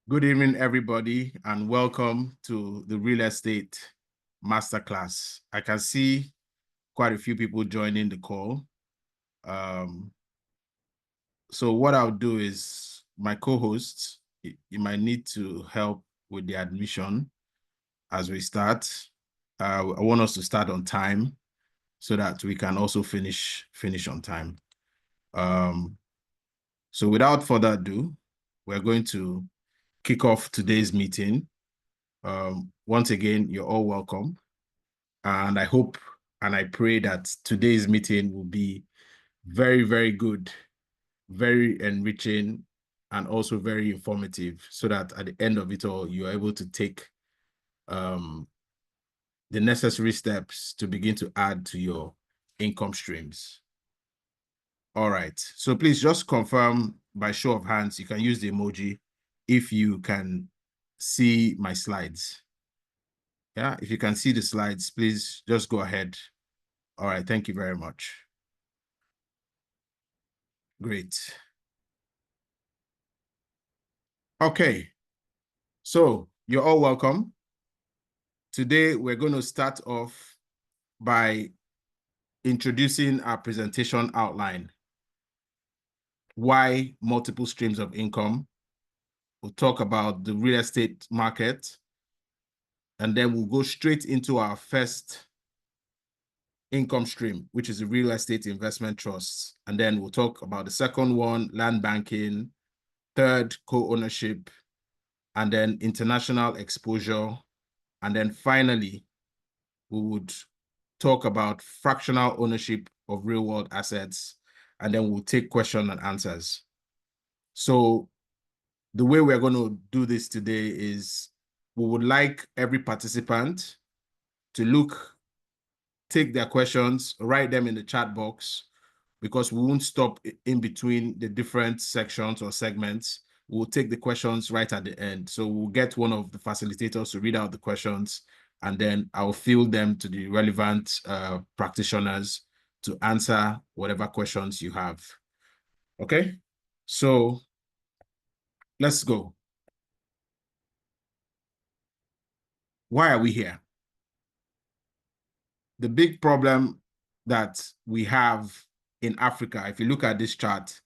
Good evening, everybody, and welcome to the Real Estate Masterclass. I can see quite a few people joining the call. So what I'll do is my co-hosts, you might need to help with the admission as we start. I want us to start on time so that we can also finish on time. So without further ado, we're going to kick off today's meeting. Once again, you're all welcome. And I hope and I pray that today's meeting will be very, very good, very enriching, and also very informative, so that at the end of it all, you're able to take the necessary steps to begin to add to your income streams. All right. So please just confirm by show of hands. You can use the emoji if you can see my slides. Yeah, if you can see the slides, please just go ahead. All right, thank you very much. Great. Okay, so you're all welcome. Today, we're going to start off by introducing our presentation outline. Why multiple streams of income? We'll talk about the real estate market, and then we'll go straight into our first income stream, which is the real estate investment trusts. And then we'll talk about the second one, land banking, third, co-ownership, and then international exposure. And then finally, we would talk about fractional ownership of real world assets, and then we'll take question and answers. So the way we're going to do this today is we would like every participant to take their questions, write them in the chat box, because we won't stop in between the different sections or segments. We'll take the questions right at the end. So we'll get one of the facilitators to read out the questions, and then I'll field them to the relevant practitioners to answer whatever questions you have. Okay, so let's go. Why are we here? The big problem that we have in Africa, if you look at this chart,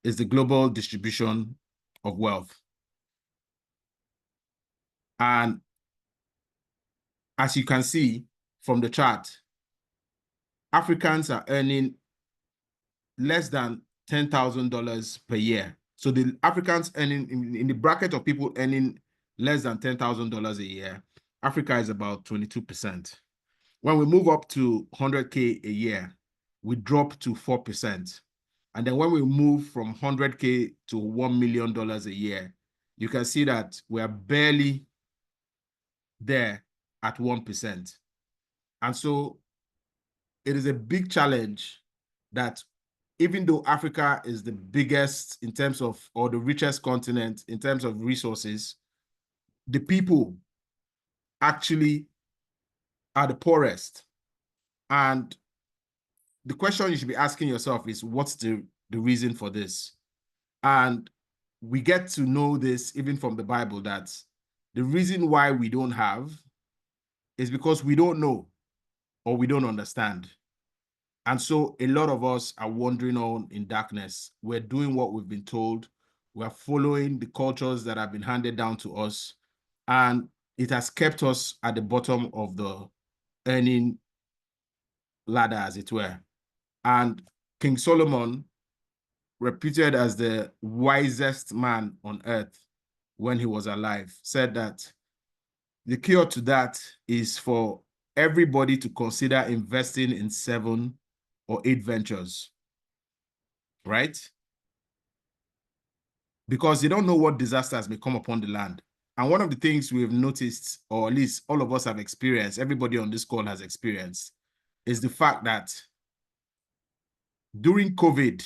is the global distribution of wealth. And as you can see from the chart, Africans are earning less than $10,000 per year. So the Africans earning in the bracket of people earning less than $10,000 a year, Africa is about 22%. When we move up to 100K a year, we drop to 4%. And then when we move from 100K to $1 million a year, you can see that we are barely there at 1%. And so it is a big challenge that even though Africa is the biggest in terms of, or the richest continent in terms of resources, the people actually are the poorest. And the question you should be asking yourself is, what's the reason for this? And we get to know this even from the Bible, that the reason why we don't have is because we don't know or we don't understand. And so a lot of us are wandering on in darkness. We're doing what we've been told. We're following the cultures that have been handed down to us. And it has kept us at the bottom of the earning ladder, as it were. And King Solomon, reputed as the wisest man on earth when he was alive, said that the cure to that is for everybody to consider investing in 7 or 8 ventures, right? Because you don't know what disasters may come upon the land. And one of the things we've noticed, or at least all of us have experienced, everybody on this call has experienced, is the fact that during COVID,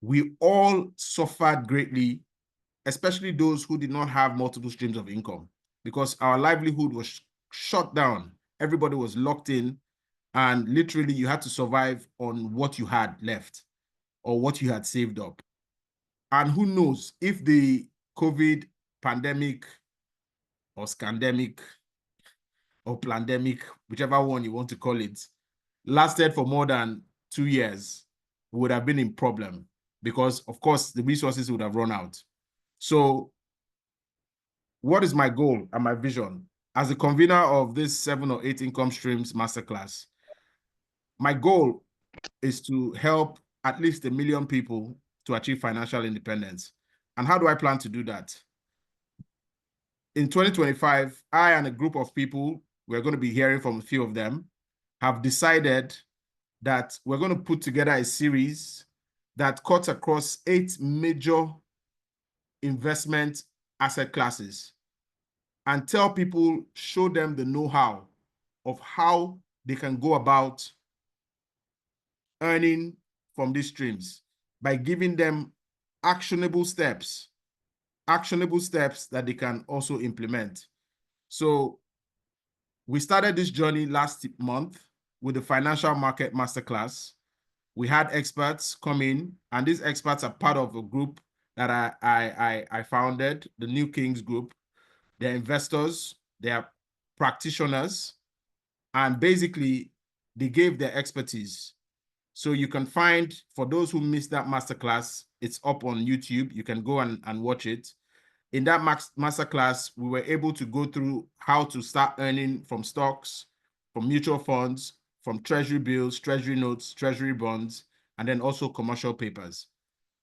we all suffered greatly, especially those who did not have multiple streams of income, because our livelihood was shut down. Everybody was locked in, and literally you had to survive on what you had left or what you had saved up. And who knows, if the COVID pandemic or scandemic or plandemic, whichever one you want to call it, lasted for more than 2 years, we would have been in problem because, of course, the resources would have run out. So what is my goal and my vision? As the convener of this 7 or 8 income streams masterclass, my goal is to help at least 1 million people to achieve financial independence. And how do I plan to do that? In 2025, I and a group of people, we're going to be hearing from a few of them, have decided that we're going to put together a series that cuts across 8 major investment asset classes and tell people, show them the know-how of how they can go about earning from these streams by giving them actionable steps that they can also implement. So we started this journey last month with the Financial Market Masterclass. We had experts come in, and these experts are part of a group that I founded, the New Kings Group. They're investors, they're practitioners, and basically they gave their expertise. So you can find, for those who missed that masterclass, it's up on YouTube. You can go and watch it. In that masterclass, we were able to go through how to start earning from stocks, from mutual funds, from treasury bills, treasury notes, treasury bonds, and then also commercial papers.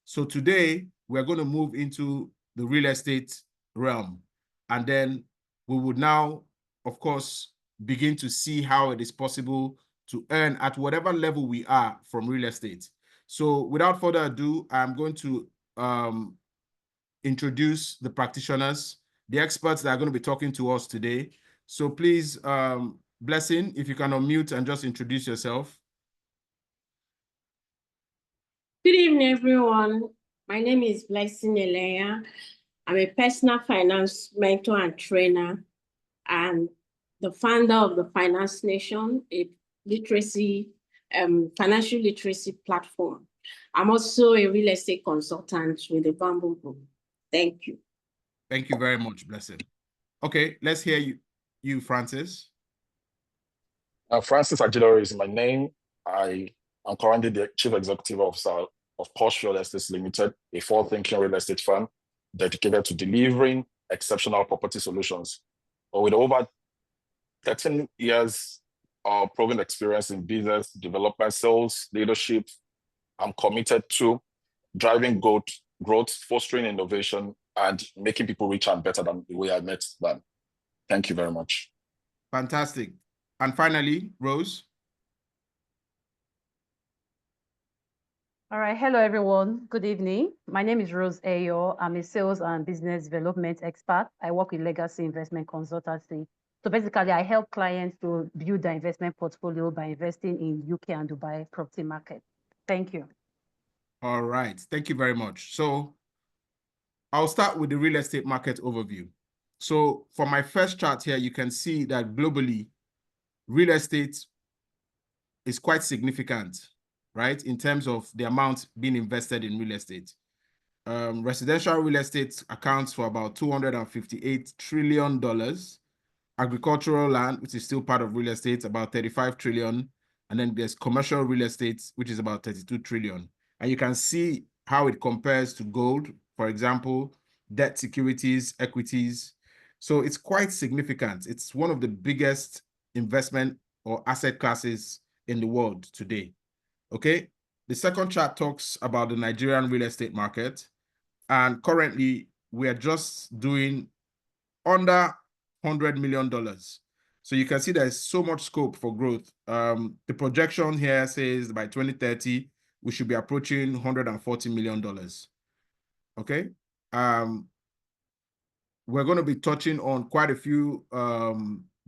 So today, we're going to move into the real estate realm. And then we would now, of course, begin to see how it is possible to earn at whatever level we are from real estate. So without further ado, I'm going to introduce the practitioners, the experts that are going to be talking to us today. So please, Blessing, if you can unmute and just introduce yourself. Good evening, everyone. My name is Blessing Eleya. I'm a personal finance mentor and trainer and the founder of the Finance Nation, a financial literacy platform. I'm also a real estate consultant with the Bamboo Group. Thank you. Thank you very much, Blessing. Okay, let's hear you, Francis. Francis Ajidore is my name. I am currently the Chief Executive Officer of Posh Real Estate Limited, a forward-thinking real estate firm dedicated to delivering exceptional property solutions. With over 13 years of proven experience in business development, sales, leadership, I'm committed to driving growth, fostering innovation, and making people richer and better than the way I met them. Thank you very much. Fantastic. And finally, Rose. All right. Hello, everyone. Good evening. My name is Rose Ayo. I'm a sales and business development expert. I work with Legacy Investment Consultancy. So basically, I help clients to build their investment portfolio by investing in UK and Dubai property market. Thank you. All right. Thank you very much. So I'll start with the real estate market overview. So for my first chart here, you can see that globally, real estate is quite significant, right, in terms of the amount being invested in real estate. Residential real estate accounts for about $258 trillion. Agricultural land, which is still part of real estate, about 35 trillion. And then there's commercial real estate, which is about 32 trillion. And you can see how it compares to gold, for example, debt securities, equities. So it's quite significant. It's one of the biggest investment or asset classes in the world today. Okay. The second chart talks about the Nigerian real estate market. And currently, we are just doing under $100 million. So you can see there's so much scope for growth. The projection here says by 2030, we should be approaching $140 million. Okay. We're going to be touching on quite a few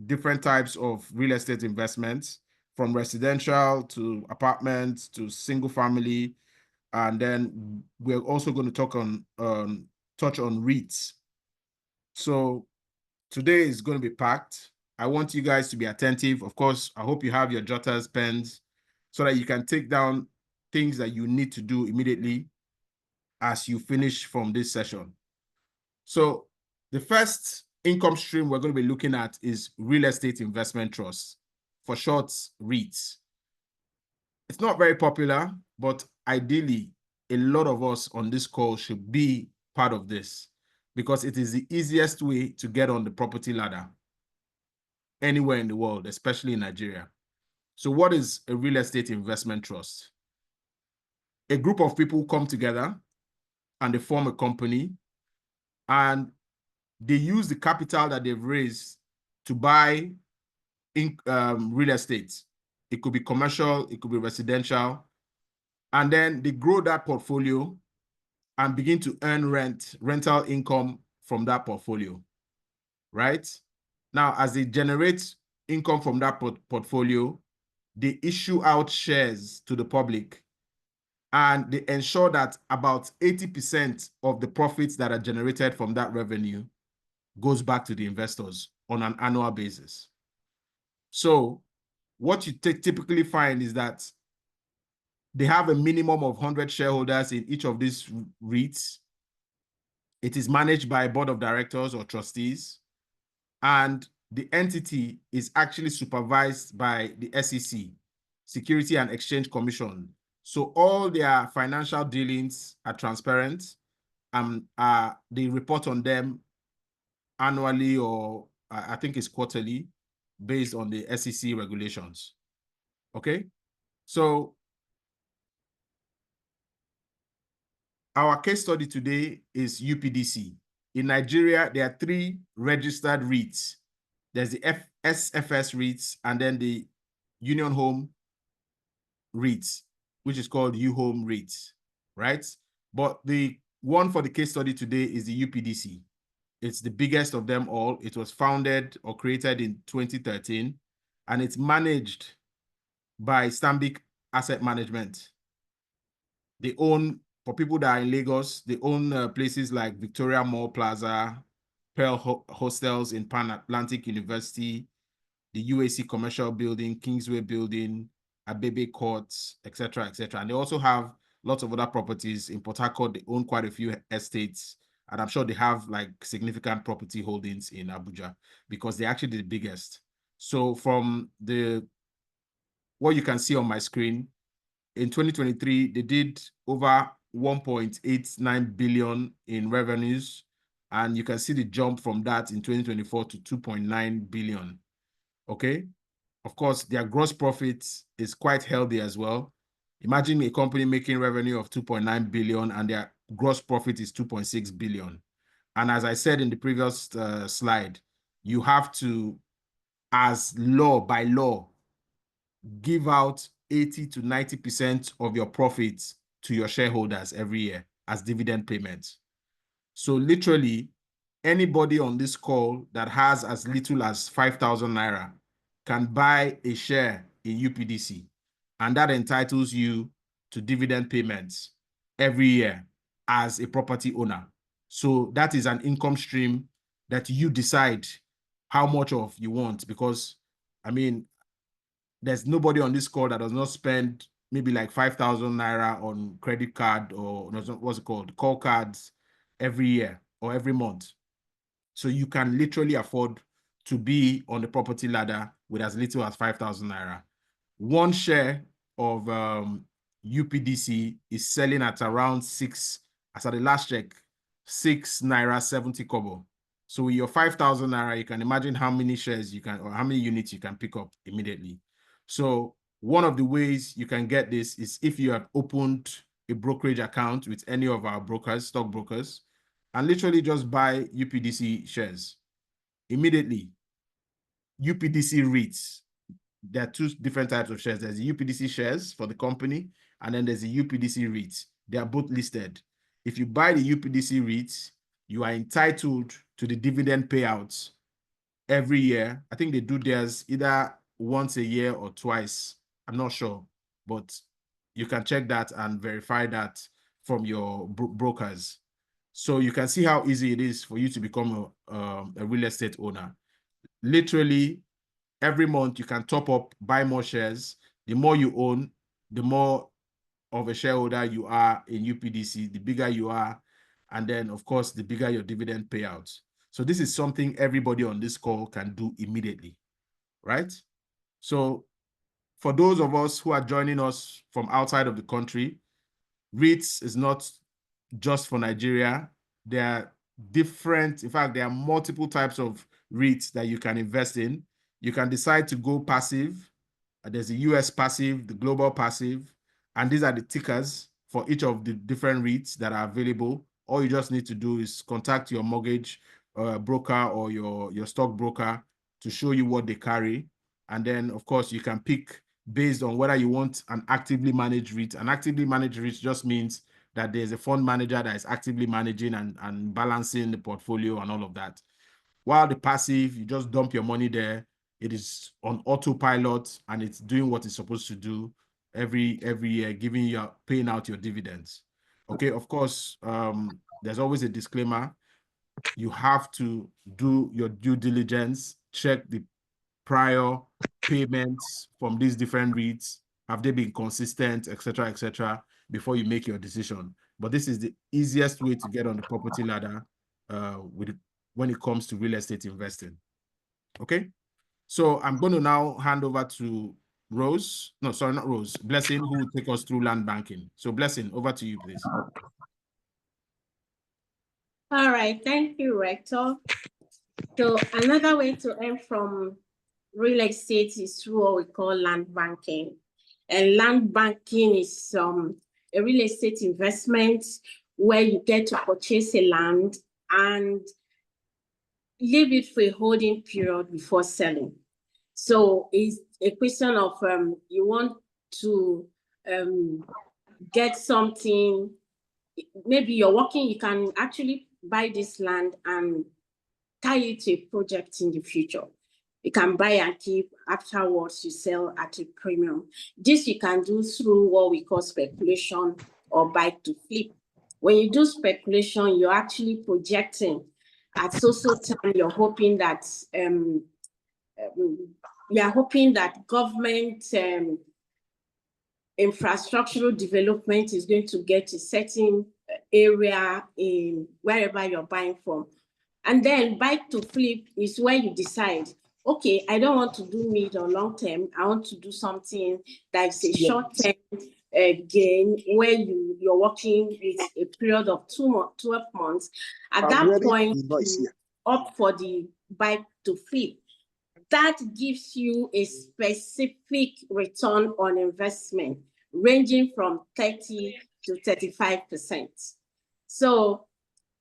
different types of real estate investments, from residential to apartments to single family. And then we're also going to touch on REITs. So today is going to be packed. I want you guys to be attentive. Of course, I hope you have your jotters, pens, so that you can take down things that you need to do immediately as you finish from this session. So the first income stream we're going to be looking at is real estate investment trusts, for short, REITs. It's not very popular, but ideally, a lot of us on this call should be part of this because it is the easiest way to get on the property ladder anywhere in the world, especially in Nigeria. So what is a real estate investment trust? A group of people come together and they form a company, and they use the capital that they've raised to buy real estate. It could be commercial, it could be residential, and then they grow that portfolio and begin to earn rental income from that portfolio, right? Now, as they generate income from that portfolio, they issue out shares to the public, and they ensure that about 80% of the profits that are generated from that revenue goes back to the investors on an annual basis. So what you typically find is that they have a minimum of 100 shareholders in each of these REITs. It is managed by a board of directors or trustees, and the entity is actually supervised by the SEC, Security and Exchange Commission. So all their financial dealings are transparent, and they report on them annually, or I think it's quarterly, based on the SEC regulations. Okay, so our case study today is UPDC. In Nigeria, there are 3 registered REITs. There's the SFS REITs, and then the Union Home REITs, which is called U-Home REITs, right? But the one for the case study today is the UPDC. It's the biggest of them all. It was founded or created in 2013, and it's managed by Stanbic Asset Management. They own, for people that are in Lagos, they own places like Victoria Mall Plaza, Pearl Hostels in Pan Atlantic University, the UAC Commercial Building, Kingsway Building, Abebe Courts, etc., etc. And they also have lots of other properties in Port Harcourt. They own quite a few estates, and I'm sure they have like significant property holdings in Abuja because they're actually the biggest. So from what you can see on my screen, in 2023, they did over 1.89 billion in revenues, and you can see the jump from that in 2024 to 2.9 billion. Okay, of course, their gross profit is quite healthy as well. Imagine a company making revenue of 2.9 billion and their gross profit is 2.6 billion. And as I said in the previous slide, you have to, by law, give out 80 to 90% of your profits to your shareholders every year as dividend payments. So literally, anybody on this call that has as little as 5,000 naira can buy a share in UPDC, and that entitles you to dividend payments every year as a property owner. So that is an income stream that you decide how much of you want, because, I mean, there's nobody on this call that does not spend maybe like 5,000 naira on credit card or what's it called, call cards every year or every month. So you can literally afford to be on the property ladder with as little as 5,000 naira. One share of UPDC is selling at around 6, as at the last check, 6 naira 70 kobo. So with your 5,000 naira, you can imagine how many shares you can, or how many units you can pick up immediately. So one of the ways you can get this is if you have opened a brokerage account with any of our brokers, stock brokers, and literally just buy UPDC shares immediately. UPDC REITs, there are 2 different types of shares. There's the UPDC shares for the company, and then there's the UPDC REITs. They are both listed. If you buy the UPDC REITs, you are entitled to the dividend payouts every year. I think they do theirs either once a year or twice. I'm not sure, but you can check that and verify that from your brokers. So you can see how easy it is for you to become a real estate owner. Literally, every month you can top up, buy more shares. The more you own, the more of a shareholder you are in UPDC, the bigger you are, And then, of course, the bigger your dividend payouts. So this is something everybody on this call can do immediately, right? So for those of us who are joining us from outside of the country, REITs is not just for Nigeria. There are different, in fact, there are multiple types of REITs that you can invest in. You can decide to go passive. There's the US passive, the global passive, and these are the tickers for each of the different REITs that are available. All you just need to do is contact your mortgage broker or your stockbroker to show you what they carry. And then, of course, you can pick based on whether you want an actively managed REIT. An actively managed REIT just means that there's a fund manager that is actively managing and balancing the portfolio and all of that. While the passive, you just dump your money there. It is on autopilot and it's doing what it's supposed to do every year, paying out your dividends. Okay, of course, there's always a disclaimer. You have to do your due diligence, check the prior payments from these different REITs. Have they been consistent, etc., before you make your decision. But this is the easiest way to get on the property ladder when it comes to real estate investing. Okay, so I'm going to now hand over to Rose. No, sorry, not Rose. Blessing, who will take us through land banking. So Blessing, over to you, please. All right, thank you, Rector. So another way to earn from real estate is through what we call land banking. And land banking is a real estate investment where you get to purchase a land and leave it for a holding period before selling. So it's a question of you want to get something, maybe you're working, you can actually buy this land and tie it to a project in the future. You can buy and keep, afterwards you sell at a premium. This you can do through what we call speculation or buy to flip. When you do speculation, you're actually projecting at so time, you're hoping that government infrastructural development is going to get a certain area in wherever you're buying from. And then buy to flip is where you decide, okay, I don't want to do mid or long term. I want to do something that's a short term gain where you're working with a period of 12 months. At that point, you opt for the buy to flip. That gives you a specific return on investment ranging from 30 to 35%. So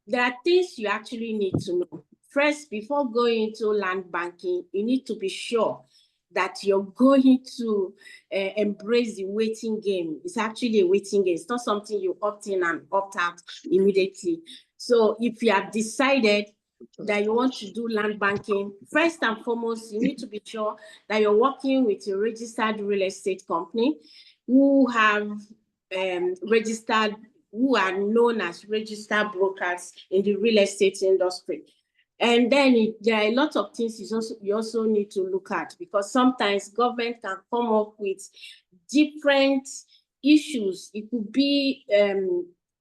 there are things you actually need to know. First, before going into land banking, you need to be sure that you're going to embrace the waiting game. It's actually a waiting game. It's not something you opt in and opt out immediately. So if you have decided that you want to do land banking, first and foremost, you need to be sure that you're working with a registered real estate company who have registered, who are known as registered brokers in the real estate industry. And then there are a lot of things you also need to look at, because sometimes government can come up with different issues. It could be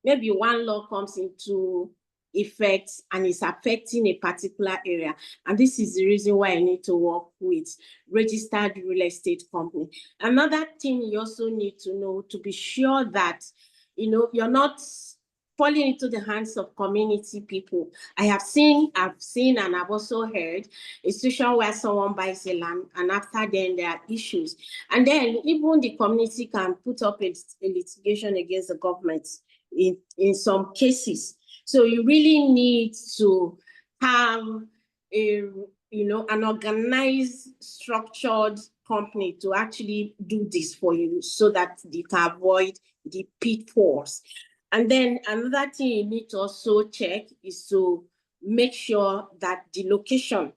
maybe one law comes into effect and is affecting a particular area. And this is the reason why I need to work with registered real estate company. Another thing you also need to know, to be sure that you're not falling into the hands of community people. I've seen and I've also heard a situation where someone buys a land and after then there are issues. And then even the community can put up a litigation against the government in some cases. So you really need to have an organized, structured company to actually do this for you so that you can avoid the pitfalls. And then another thing you need to also check is to make sure that the location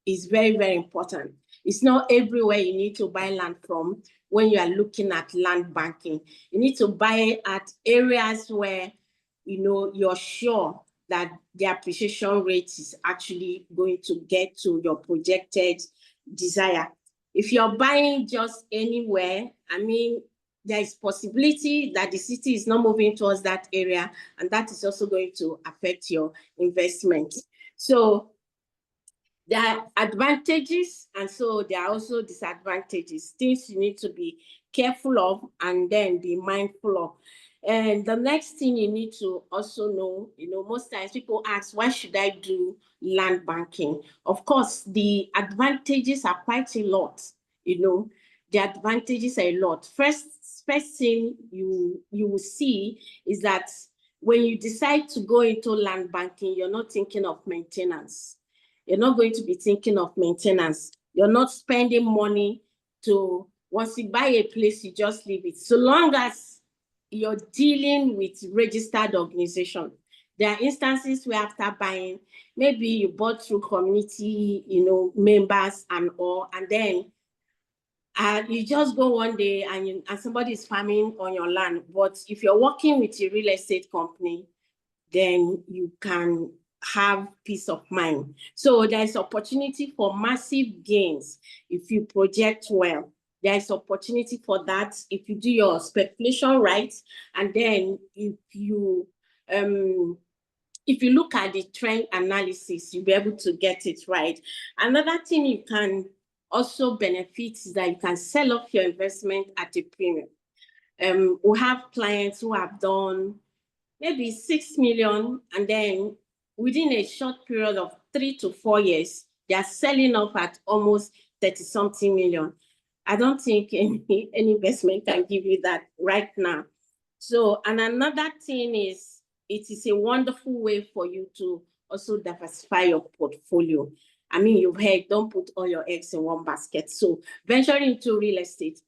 is very, very important. It's not everywhere you need to buy land from when you are looking at land banking. You need to buy at areas where you're sure that the appreciation rate is actually going to get to your projected desire. If you're buying just anywhere, there is possibility that the city is not moving towards that area, and that is also going to affect your investment. So there are advantages, and so there are also disadvantages, things you need to be careful of and then be mindful of. And the next thing you need to also know, most times people ask, why should I do land banking? Of course, the advantages are quite a lot, the advantages are a lot. First thing you will see is that when you decide to go into land banking, you're not thinking of maintenance. You're not going to be thinking of maintenance. You're not spending money to, once you buy a place, you just leave it. So long as you're dealing with registered organization. There are instances where after buying, maybe you bought through community, members and all, and then you just go one day and somebody is farming on your land. But if you're working with a real estate company, then you can have peace of mind. So there's opportunity for massive gains if you project well. There's opportunity for that if you do your speculation right, and then if you look at the trend analysis, you'll be able to get it right. Another thing you can also benefit is that you can sell off your investment at a premium. We have clients who have done maybe 6 million, and then within a short period of 3 to 4 years, they are selling off at almost 30-something million. I don't think any investment can give you that right now. So, and another thing is, it is a wonderful way for you to also diversify your portfolio. I mean, you've heard, don't put all your eggs in one basket. So venturing into real estate,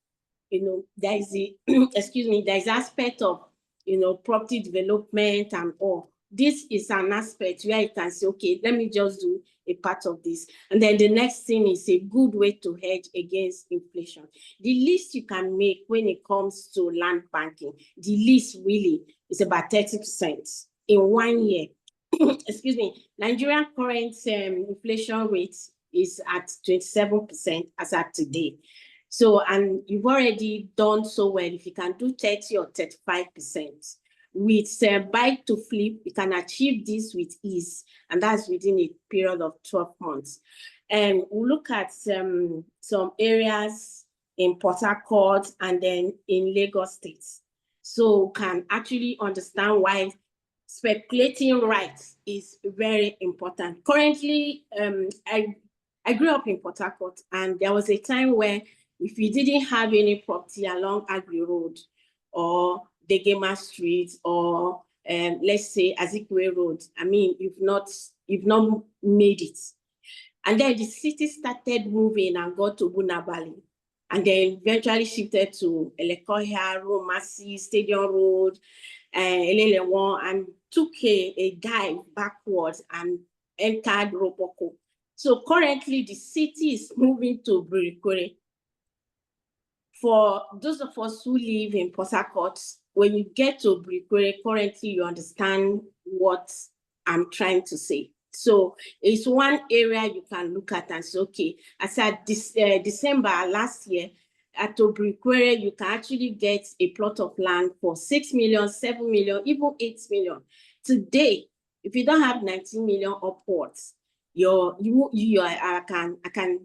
there is the, there is aspect of, property development and all. This is an aspect where you can say, okay, let me just do a part of this. And then the next thing is a good way to hedge against inflation. The least you can make when it comes to land banking, the least really is about 30% in 1 year. Nigerian current inflation rate is at 27% as at today. So, and you've already done so well. If you can do 30 or 35%. With buy to flip, you can achieve this with ease, and that's within a period of 12 months. And we'll look at some areas in Port Harcourt and then in Lagos State. So can actually understand why speculating right is very important. Currently, I grew up in Port Harcourt, and there was a time where if you didn't have any property along Agri Road or Degema Street or let's say Azikwe Road, I mean, you've not made it. And then the city started moving and got to Bunabali, and then eventually shifted to Elekoya, Romasi, Stadium Road, Elelewon, and took a dive backwards and entered Ropoko. So currently the city is moving to Burikore. For those of us who live in Port Harcourt, when you get to Burikore, currently you understand what I'm trying to say. So it's one area you can look at and say, okay, as at this December last year, at Burikore, you can actually get a plot of land for 6 million, 7 million, even 8 million. Today, if you don't have 19 million upwards, I can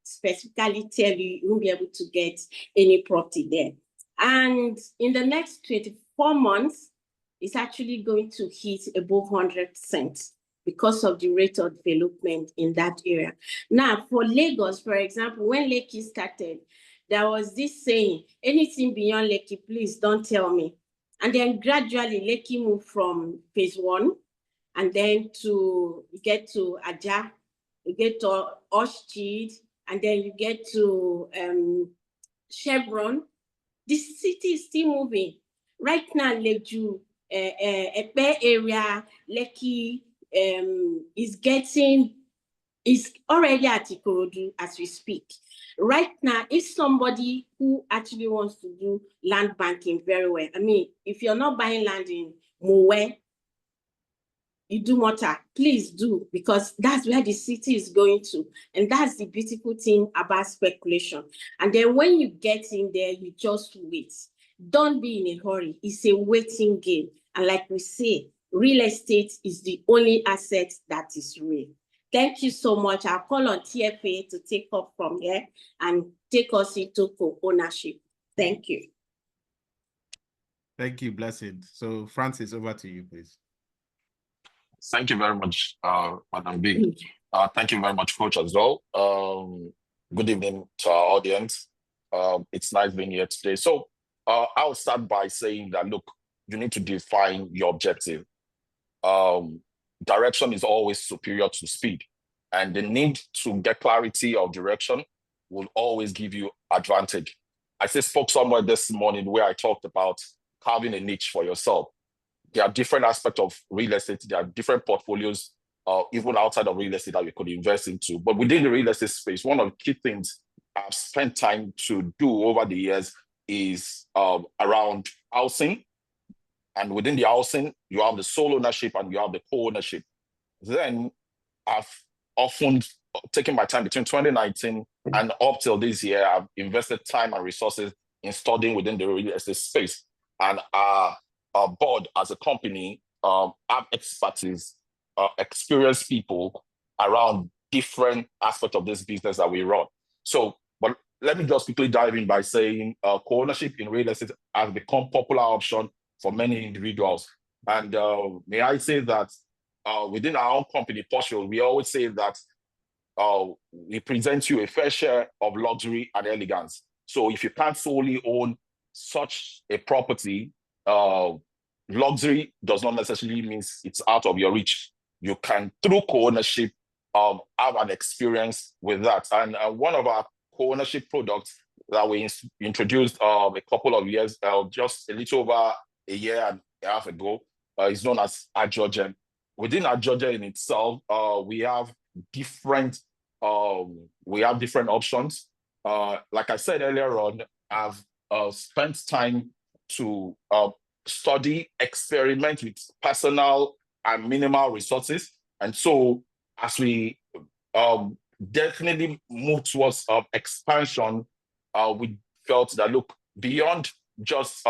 specifically tell you, you won't be able to get any property there. And in the next 24 months, it's actually going to hit above 100% because of the rate of development in that area. Now, for Lagos, for example, when Lekki started, there was this saying, anything beyond Lekki, please don't tell me. And then gradually, Lekki moved from phase 1, and then you get to Ajah, you get to Orchid, and then you get to Chevron. The city is still moving. Right now, Leju, Epe area, Lekki is already at Ikorodu as we speak. Right now, if somebody who actually wants to do land banking very well, I mean, if you're not buying land in Mowe, you do Mota, please do, because that's where the city is going to. And that's the beautiful thing about speculation. And then when you get in there, you just wait. don't be in a hurry. It's a waiting game. And like we say, real estate is the only asset that is real. Thank you so much. I'll call on TFA to take up from here and take us into co-ownership. Thank you. Thank you, Blessing. So Francis, over to you, please. Thank you very much, Madam B. Thank you very much, Coach, as well. Good evening to our audience. It's nice being here today. So I'll start by saying that, look, you need to define your objective. Direction is always superior to speed. And the need to get clarity of direction will always give you advantage. I spoke somewhere this morning where I talked about carving a niche for yourself. There are different aspects of real estate. There are different portfolios, even outside of real estate that we could invest into. But within the real estate space, one of the key things I've spent time to do over the years is around housing. And within the housing, you have the sole ownership and you have the co-ownership. Then I've often taken my time between 2019 and up till this year. I've invested time and resources in studying within the real estate space. And our board as a company have expertise, experienced people around different aspects of this business that we run. So, but let me just quickly dive in by saying co-ownership in real estate has become a popular option for many individuals. And may I say that within our own company, Portugal, we always say that we present you a fair share of luxury and elegance. So if you can't solely own such a property, luxury does not necessarily mean it's out of your reach. You can, through co-ownership, have an experience with that. And one of our co-ownership products that we introduced a couple of years, just a little over a year and a half ago, is known as Adjogen. Within Adjogen in itself, we have different options. Like I said earlier on, I've spent time to study, experiment with personal and minimal resources. And so as we definitely move towards expansion, we felt that, look, beyond just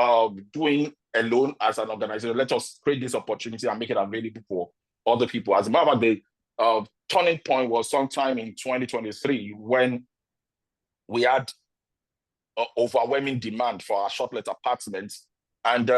doing alone as an organization, let us create this opportunity and make it available for other people. As a matter of fact, the turning point was sometime in 2023 when we had overwhelming demand for our short-let apartments. And,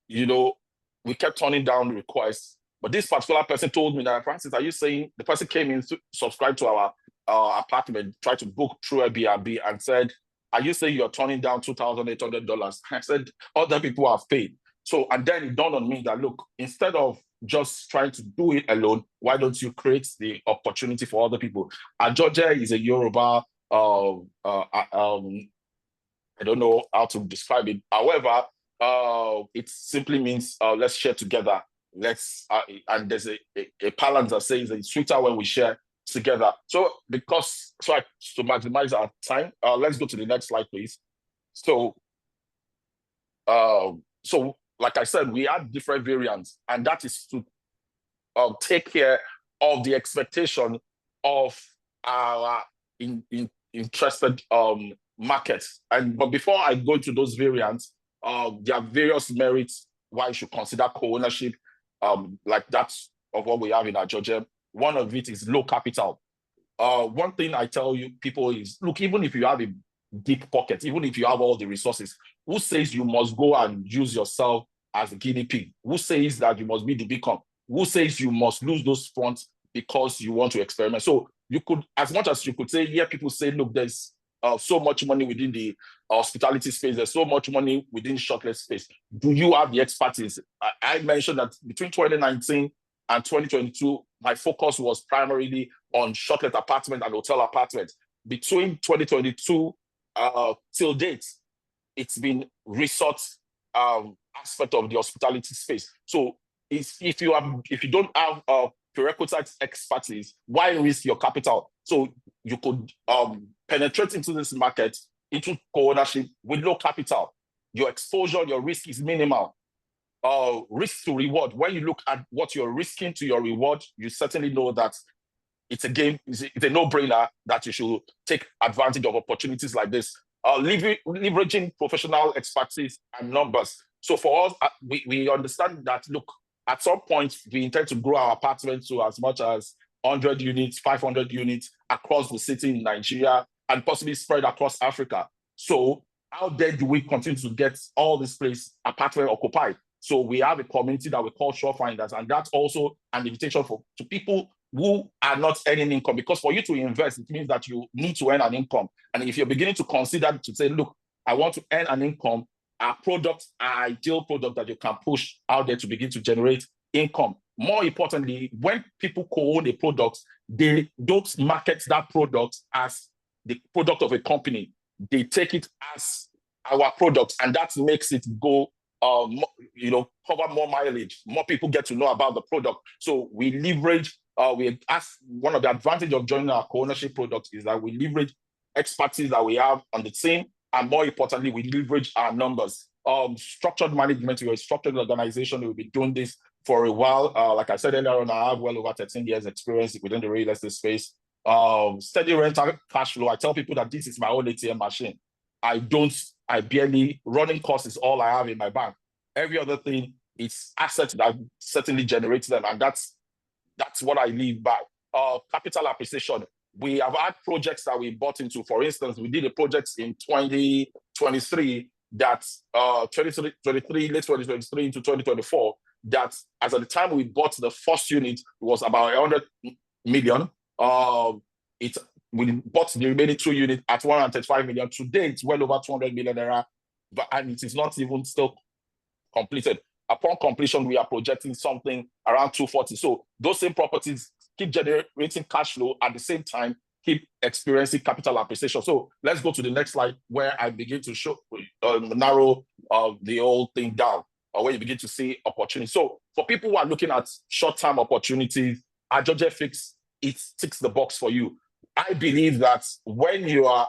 we kept turning down requests. But this particular person told me that, Francis, are you saying the person came in to subscribe to our apartment, tried to book through Airbnb and said, are you saying you're turning down $2,800? I said, other people have paid. So, and then it dawned on me that, look, instead of just trying to do it alone, why don't you create the opportunity for other people? Georgia is a Yoruba, I don't know how to describe it. However, it simply means let's share together. And there's a balance that says it's sweeter when we share together. So to maximize our time, let's go to the next slide, please. So like I said, we have different variants, and that is to take care of the expectation of our interested markets. But before I go into those variants, there are various merits why you should consider co-ownership, like that's of what we have in our Georgia. One of it is low capital. One thing I tell you people is, look, even if you have a deep pocket, even if you have all the resources, who says you must go and use yourself as a guinea pig? Who says that you must be the beacon? Who says you must lose those funds because you want to experiment? So you could, as much as you could say, yeah, people say, look, there's so much money within the hospitality space, there's so much money within short-let space. Do you have the expertise? I mentioned that between 2019 and 2022, my focus was primarily on short-let apartment and hotel apartments. Between 2022 till date, it's been resort aspect of the hospitality space. So if you don't have prerequisite expertise, why risk your capital? So you could penetrate into this market, into co-ownership with low capital. Your exposure, your risk is minimal. Risk to reward. When you look at what you're risking to your reward, you certainly know that it's a game, it's a no-brainer that you should take advantage of opportunities like this. leveraging professional expertise and numbers. So for us, we understand that, look, at some point, we intend to grow our apartment to as much as 100 units, 500 units across the city in Nigeria and possibly spread across Africa. So how then do we continue to get all this place apartment occupied? So we have a community that we call Shore Finders, and that's also an invitation to people who are not earning income, because for you to invest, it means that you need to earn an income. And if you're beginning to consider to say, look, I want to earn an income, our product, our ideal product that you can push out there to begin to generate income. More importantly, when people co-own a product, they don't market that product as the product of a company. They take it as our product, and that makes it go, cover more mileage. More people get to know about the product. So we leverage, one of the advantages of joining our co-ownership product is that we leverage expertise that we have on the team, and more importantly, we leverage our numbers. Structured management, we're a structured organization. We've been doing this for a while. Like I said earlier on, I have well over 13 years experience within the real estate space. Steady rental cash flow. I tell people that this is my own ATM machine. I barely, running costs is all I have in my bank. Every other thing is assets that certainly generates them. And that's what I live by. Capital appreciation. We have had projects that we bought into. For instance, we did a project in 2023 that late 2023 into 2024, that as at the time we bought the first unit, it was about 100 million. We bought the remaining 2 units at 135 million. Today, it's well over 200 million naira, and it is not even still completed. Upon completion, we are projecting something around 240. So those same properties keep generating cash flow at the same time, keep experiencing capital appreciation. So let's go to the next slide where I begin to show, narrow the whole thing down, where you begin to see opportunity. So for people who are looking at short-term opportunities, Ajoje Fix, it ticks the box for you. I believe that when you are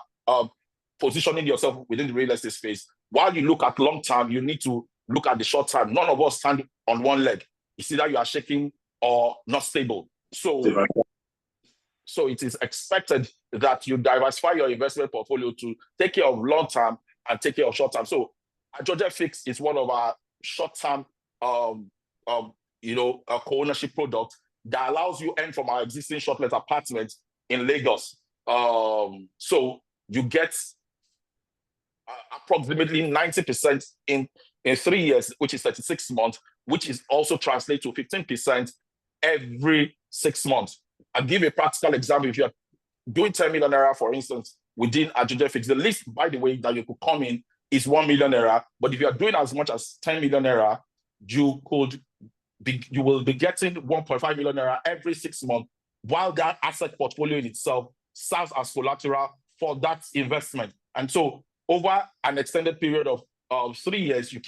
positioning yourself within the real estate space, while you look at long-term, you need to look at the short-term. None of us stand on one leg. It's either you are shaking or not stable. So it is expected that you diversify your investment portfolio to take care of long-term and take care of short-term. So Ajoje Fix is one of our short-term, a co-ownership product that allows you earn from our existing short-let apartments in Lagos. So you get approximately 90% in 3 years, which is 36 months, which is also translates to 15% every 6 months. I'll give you a practical example. If you're doing 10 million naira, for instance, within Ajoje Fix, the least, by the way, that you could come in is 1 million naira. But if you are doing as much as 10 million naira, you will be getting 1.5 million naira every 6 months, while that asset portfolio in itself serves as collateral for that investment. And so over an extended period of 3 years, you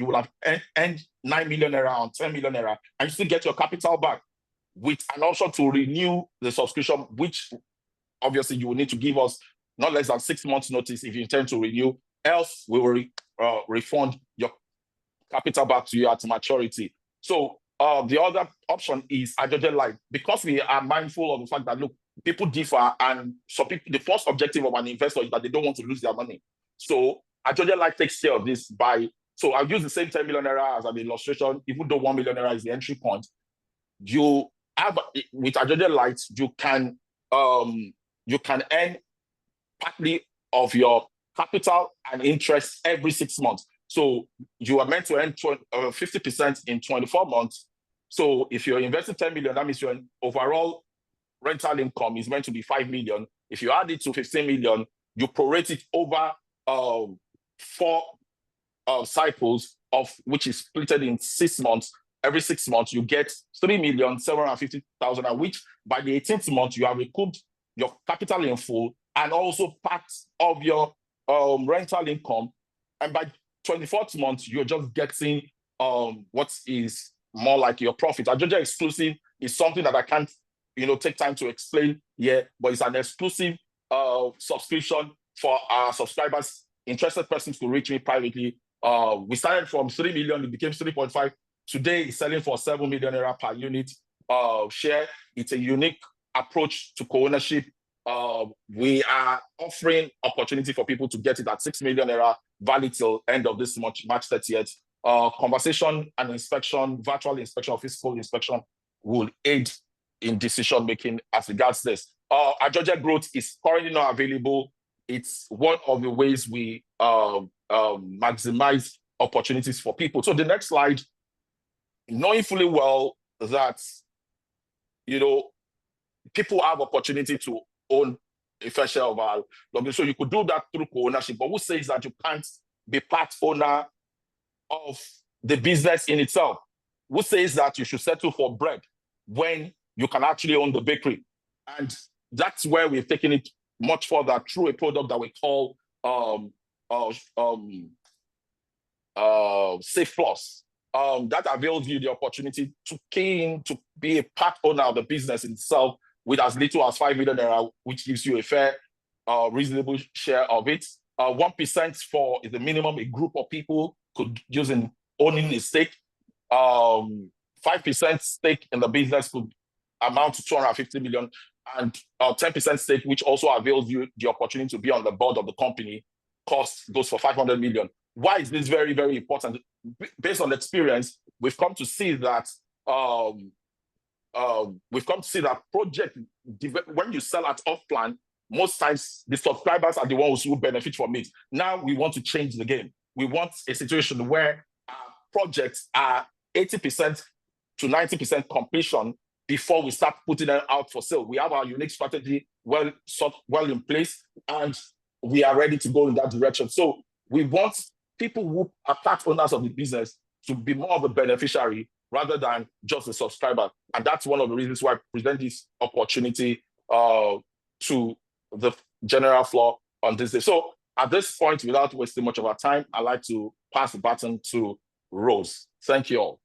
will have earned 9 million naira on 10 million naira, and you still get your capital back with an option to renew the subscription, which obviously you will need to give us not less than 6 months notice if you intend to renew, else we will refund your capital back to you at maturity. So the other option is Ajoje Light, because we are mindful of the fact that, look, people differ, and some people, the first objective of an investor is that they don't want to lose their money. So Ajoje Light takes care of this so I'll use the same 10 million naira as an illustration, even though 1 million naira is the entry point. You have, with Ajoje Light, you can earn partly of your capital and interest every 6 months. So you are meant to earn 50% in 24 months. So if you're investing 10 million, that means your overall rental income is meant to be 5 million. If you add it to 15 million, you prorate it over 4 cycles, of which is split in 6 months. Every 6 months, you get 3,750,000, and which by the 18th month, you have recouped your capital in full and also part of your rental income. And by 24th month, you're just getting what is more like your profit. Ajoje Exclusive is something that I can't, take time to explain here, but it's an exclusive subscription for our subscribers. Interested persons to reach me privately. We started from 3 million, it became 3.5. Today, it's selling for 7 million naira per unit share. It's a unique approach to co-ownership. We are offering opportunity for people to get it at 6 million naira, valid till end of this March 30th. Conversation and inspection, virtual inspection, physical inspection will aid in decision making as regards this. Our Georgia growth is currently not available. It's one of the ways we maximize opportunities for people. So the next slide, knowing fully well that, people have opportunity to own a fair share of our login. So you could do that through co-ownership, but who says that you can't be part owner of the business in itself? Who says that you should settle for bread when you can actually own the bakery? And that's where we've taken it much further through a product that we call Safe Plus. That avails you the opportunity to key in to be a part owner of the business itself with as little as 5 million naira, which gives you a fair, reasonable share of it. 1% for is the minimum a group of people could use in owning a stake. 5% stake in the business could amount to 250 million, and 10% stake, which also avails you the opportunity to be on the board of the company, cost goes for 500 million. Why is this very, very important? Based on experience, we've come to see that project, when you sell at off plan, most times the subscribers are the ones who benefit from it. Now we want to change the game. We want a situation where our projects are 80% to 90% completion before we start putting them out for sale. We have our unique strategy well in place, and we are ready to go in that direction. So we want people who are part owners of the business to be more of a beneficiary rather than just a subscriber. And that's one of the reasons why I present this opportunity to the general floor on this day. So at this point, without wasting much of our time, I'd like to pass the baton to Rose. Thank you all.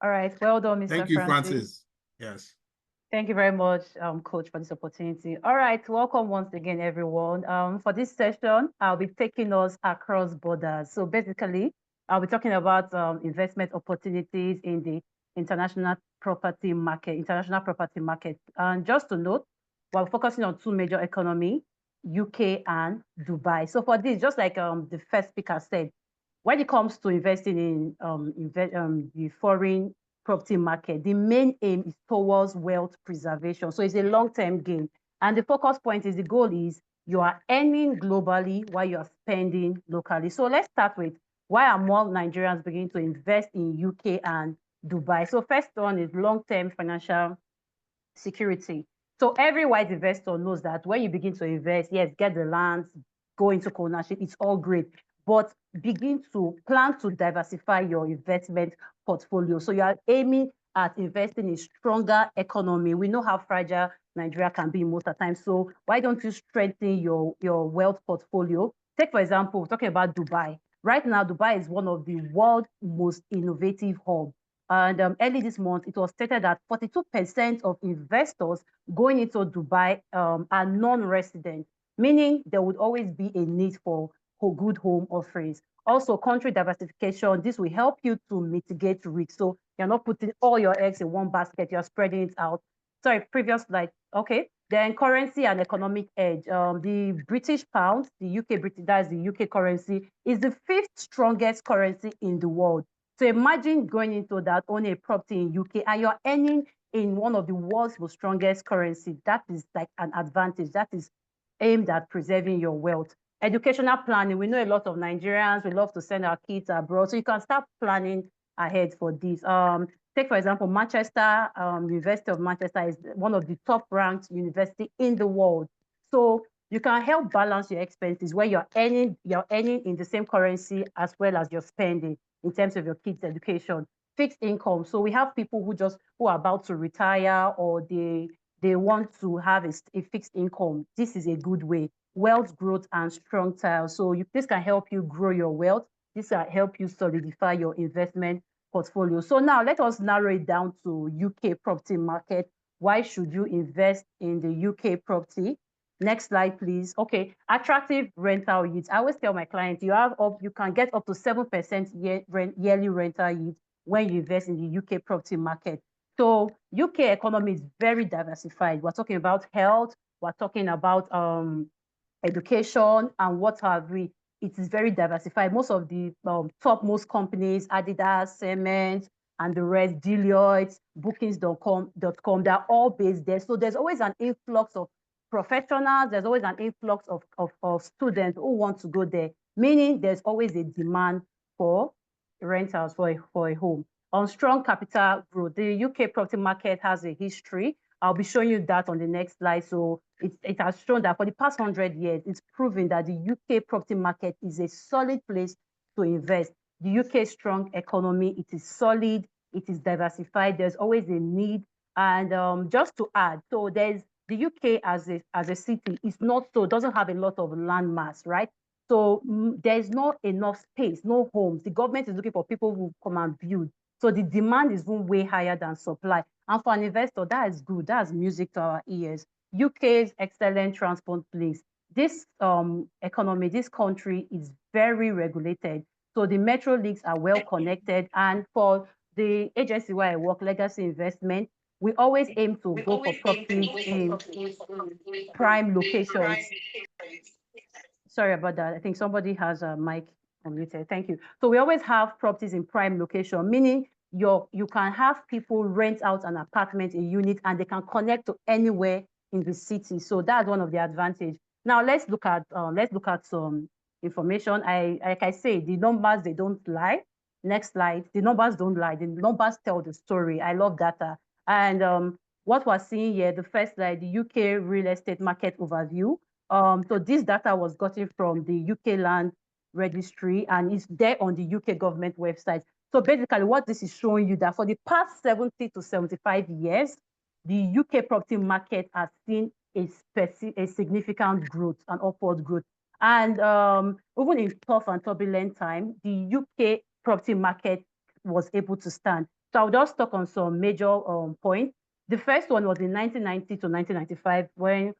All right, well done, Mr. Thank you, Francis. Yes. Thank you very much, Coach, for this opportunity. All right, welcome once again, everyone. For this session, I'll be taking us across borders. So basically, I'll be talking about investment opportunities in the international property market. And just to note, we're focusing on two major economies, UK and Dubai. So for this, just like the first speaker said, when it comes to investing in the foreign property market, the main aim is towards wealth preservation. So it's a long-term gain. And the focus point is the goal is you are earning globally while you are spending locally. So let's start with why are more Nigerians beginning to invest in UK and Dubai? So first one is long-term financial security. So every wise investor knows that when you begin to invest, yes, get the lands, go into ownership, it's all great. But begin to plan to diversify your investment portfolio. So you are aiming at investing in stronger economy. We know how fragile Nigeria can be most of the time. So why don't you strengthen your wealth portfolio? Take, for example, we're talking about Dubai. Right now, Dubai is one of the world's most innovative hubs. And early this month, it was stated that 42% of investors going into Dubai are non-resident, meaning there would always be a need for good home offerings. Also, country diversification, this will help you to mitigate risk. So you're not putting all your eggs in one basket, you're spreading it out. Sorry, previous slide. Okay. Then currency and economic edge. The British pound, the UK, that's the UK currency, is the 5th strongest currency in the world. So imagine going into that, owning a property in UK, and you're earning in one of the world's most strongest currency. That is like an advantage. That is aimed at preserving your wealth. Educational planning. We know a lot of Nigerians, we love to send our kids abroad. So you can start planning ahead for this. Take, for example, Manchester, University of Manchester is one of the top ranked university in the world. So you can help balance your expenses where you're earning in the same currency as well as you're spending in terms of your kids' education. Fixed income. So we have people who are about to retire or they want to have a fixed income. This is a good way. Wealth growth and strong ties. So this can help you grow your wealth. This can help you solidify your investment portfolio. So now let us narrow it down to UK property market. Why should you invest in the UK property? Next slide, please. Okay, attractive rental yields. I always tell my clients, you can get up to 7% yearly rental yield when you invest in the UK property market. So UK economy is very diversified. We're talking about health, we're talking about education, and what have we. It is very diversified. Most of the topmost companies, Adidas, Cement, and the rest, Deloitte, bookings.com, they're all based there. So there's always an influx of professionals, there's always an influx of students who want to go there, meaning there's always a demand for rentals for a home. On strong capital growth, the UK property market has a history. I'll be showing you that on the next slide. So it has shown that for the past 100 years, it's proven that the UK property market is a solid place to invest. The UK strong economy, it is solid, it is diversified, there's always a need. And just to add, so there's the UK as a city is not so, doesn't have a lot of land mass, right? So there's not enough space, no homes. The government is looking for people who come and build. So the demand is even way higher than supply. And for an investor, that is good. That's music to our ears. UK's excellent transport place. This economy, this country is very regulated. So the metro links are well connected. And for the agency where I work, Legacy Investment, we always aim to go for properties in prime locations. Sorry about that. I think somebody has a mic unmuted. Thank you. So we always have properties in prime location, meaning you can have people rent out an apartment, a unit, and they can connect to anywhere in the city. So that's one of the advantage. Now let's look at some information. Like I say, the numbers, they don't lie. Next slide. The numbers don't lie. The numbers tell the story. I love data. And what we're seeing here, the first slide, the UK real estate market overview. So this data was gotten from the UK Land Registry and it's there on the UK government website. So basically what this is showing you that for the past 70 to 75 years, the UK property market has seen a significant growth, an upward growth. And even in tough and turbulent time, the UK property market was able to stand. So I'll just talk on some major points. The first one was in 1990 to 1995 when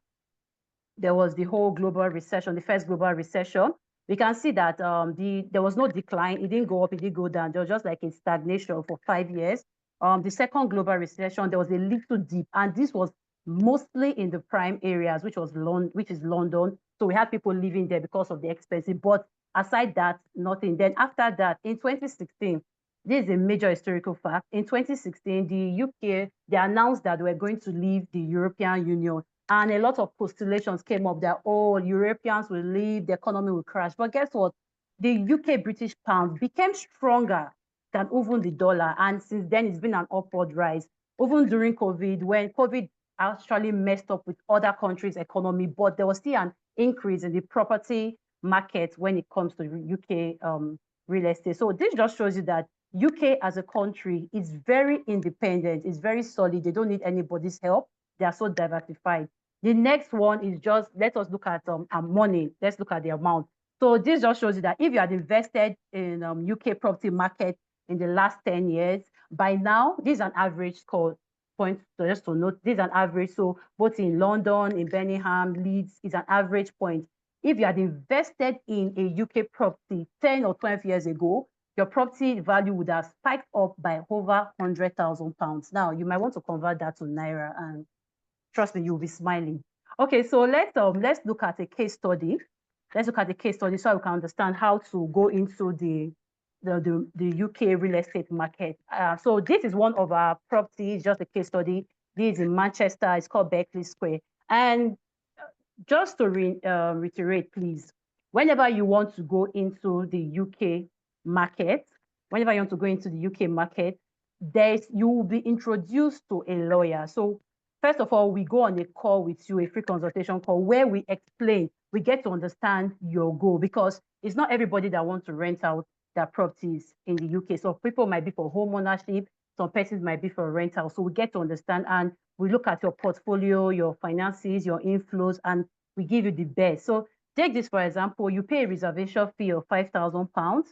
there was the whole global recession, the first global recession. We can see that there was no decline. It didn't go up, it didn't go down. There was just like a stagnation for 5 years. The second global recession, there was a little dip, and this was mostly in the prime areas, which is London. So we had people living there because of the expensive. But aside that, nothing. Then after that, in 2016, this is a major historical fact. In 2016, the UK, they announced that they were going to leave the European Union. And a lot of postulations came up that, oh, Europeans will leave, the economy will crash. But guess what? The UK British pound became stronger than even the dollar. And since then, it's been an upward rise. Even during COVID, when COVID actually messed up with other countries' economy, but there was still an increase in the property market when it comes to UK real estate. So this just shows you that UK as a country is very independent, is very solid. They don't need anybody's help. They are so diversified. The next one is just, let us look at our money. Let's look at the amount. So this just shows you that if you had invested in UK property market in the last 10 years, by now, this is an average score point. So just to note, this is an average. So both in London, in Birmingham, Leeds, is an average point. If you had invested in a UK property 10 or 12 years ago, your property value would have spiked up by over £100,000. Now, you might want to convert that to Naira, and trust me, you'll be smiling. Okay, so let's look at a case study. Let's look at the case study so we can understand how to go into the UK real estate market. So this is one of our properties, just a case study. This is in Manchester. It's called Berkeley Square. And just to reiterate, please, whenever you want to go into the UK market, you will be introduced to a lawyer. So first of all, we go on a call with you, a free consultation call, where we explain, we get to understand your goal, because it's not everybody that wants to rent out their properties in the UK. So people might be for home ownership, some persons might be for rental. So we get to understand, and we look at your portfolio, your finances, your inflows, and we give you the best. So take this, for example, you pay a reservation fee of £5,000.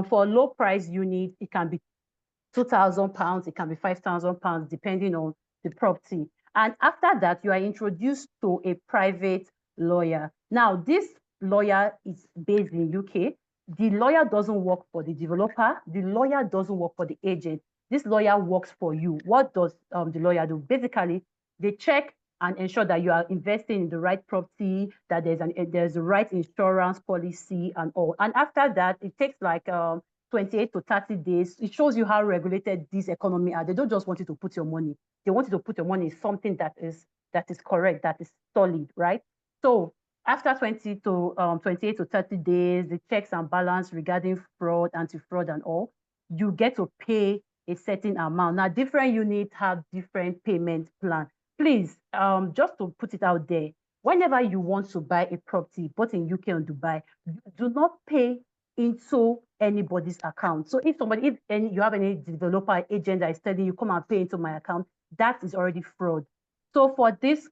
For a low price unit, it can be £2,000, it can be £5,000, depending on the property. And after that, you are introduced to a private lawyer. Now, this lawyer is based in UK. The lawyer doesn't work for the developer. The lawyer doesn't work for the agent. this lawyer works for you. What does the lawyer do? Basically, they check and ensure that you are investing in the right property, that there's the right insurance policy and all. And after that, it takes like 28 to 30 days. It shows you how regulated this economy are. They don't just want you to put your money. They want you to put your money in something that is correct, that is solid, right? So after 28 to 30 days, the checks and balance regarding fraud, anti-fraud and all, you get to pay a certain amount. Now, different units have different payment plan. Please, just to put it out there, whenever you want to buy a property, both in UK and Dubai, do not pay into anybody's account. So if you have any developer agent that is telling you, come and pay into my account, that is already fraud. So for this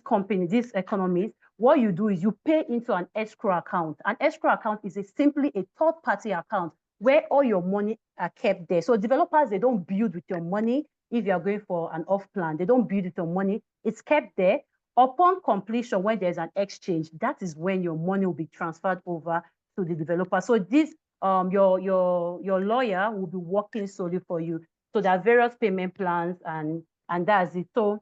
company, these economies, what you do is you pay into an escrow account. An escrow account is simply a third-party account where all your money are kept there. So developers, they don't build with your money. If you are going for an off plan, they don't build with your money. It's kept there. Upon completion, when there's an exchange, that is when your money will be transferred over to the developer. So this, your lawyer will be working solely for you. So there are various payment plans, and that's it. So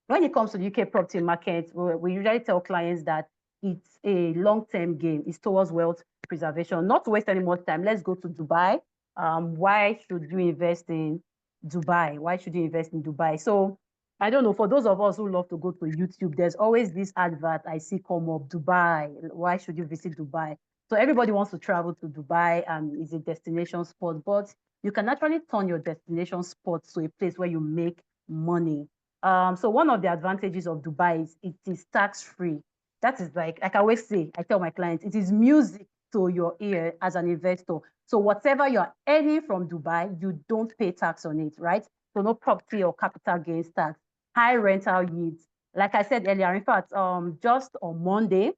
when it comes to the UK property market, we usually tell clients that it's a long-term game. It's towards wealth preservation. Not to waste any more time, let's go to Dubai. Why should you invest in Dubai? Why should you invest in Dubai? So I don't know, for those of us who love to go to YouTube, there's always this advert I see come up, Dubai. Why should you visit Dubai? So everybody wants to travel to Dubai and it's a destination spot, but you can actually turn your destination spot to a place where you make money. So one of the advantages of Dubai is it is tax-free. That is like I always say, I tell my clients, it is music to your ear as an investor. So whatever you're earning from Dubai, you don't pay tax on it, right? So no property or capital gains tax, high rental yields. Like I said earlier, in fact, just on Monday,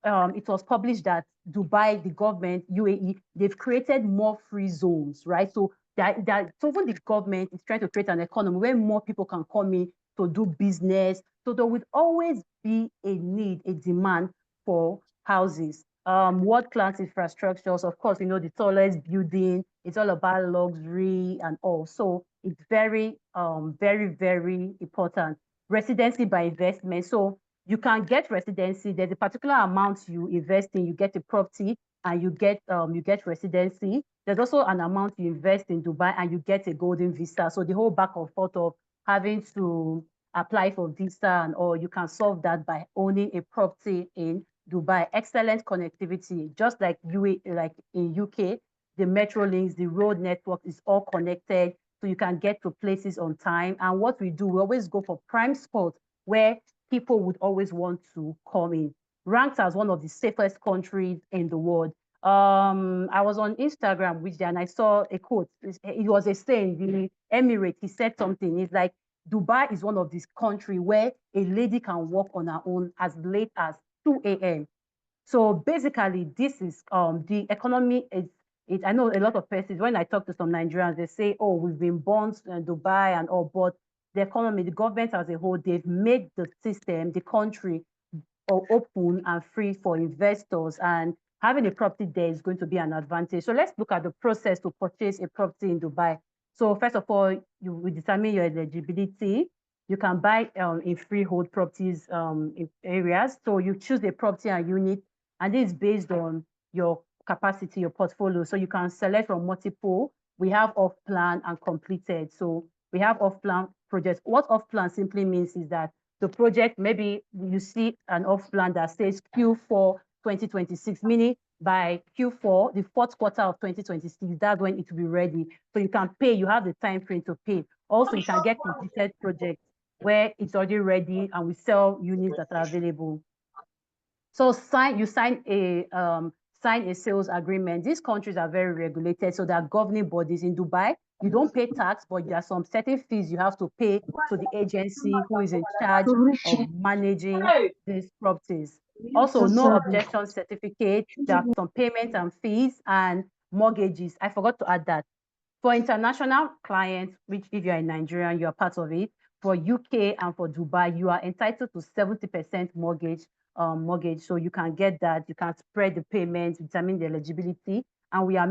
it was published that Dubai, the government, UAE, they've created more free zones, right? So so when the government is trying to create an economy where more people can come in to do business, so there will always be a need, a demand for houses. World-class infrastructures, of course, the tallest building, it's all about luxury and all. So it's very, very important. Residency by investment. So you can get residency. There's a particular amount you invest in, you get a property and you get residency. There's also an amount you invest in Dubai and you get a golden visa. So the whole back and forth of having to apply for visa and all, you can solve that by owning a property in Dubai. Excellent connectivity, just like like in UK, the metro links, the road network is all connected, so you can get to places on time. And what we do, we always go for prime spots where people would always want to come in. Ranked as one of the safest countries in the world. I was on Instagram with and I saw a quote. It was a saying, the Emirate, he said something. It's like, Dubai is one of these countries where a lady can walk on her own as late as 2 a.m. So basically, this is the economy is it. I know a lot of persons, when I talk to some Nigerians, they say, oh, we've been born in Dubai and all, but the economy, the government as a whole, they've made the system, the country open and free for investors, and having a property there is going to be an advantage. So let's look at the process to purchase a property in Dubai. So first of all, you will determine your eligibility. You can buy in freehold properties in areas. So you choose a property and unit, and this is based on your capacity, your portfolio. So you can select from multiple. We have off-plan and completed. So we have off-plan projects. What off-plan simply means is that the project, maybe you see an off-plan that says Q4 2026, meaning by Q4, the fourth quarter of 2026, that's when it will be ready. So you can pay, you have the time frame to pay. Also, you can get completed projects where it's already ready and we sell units that are available. So you sign a sales agreement. These countries are very regulated, so there are governing bodies. In Dubai, you don't pay tax, but there are some certain fees you have to pay to the agency who is in charge of managing these properties. Also, no objection certificate. There are some payments and fees and mortgages. I forgot to add that. For international clients, which if you're in Nigeria, you are part of it, for UK and for Dubai, you are entitled to 70% mortgage. So you can get that. You can spread the payments, determine the eligibility, And we are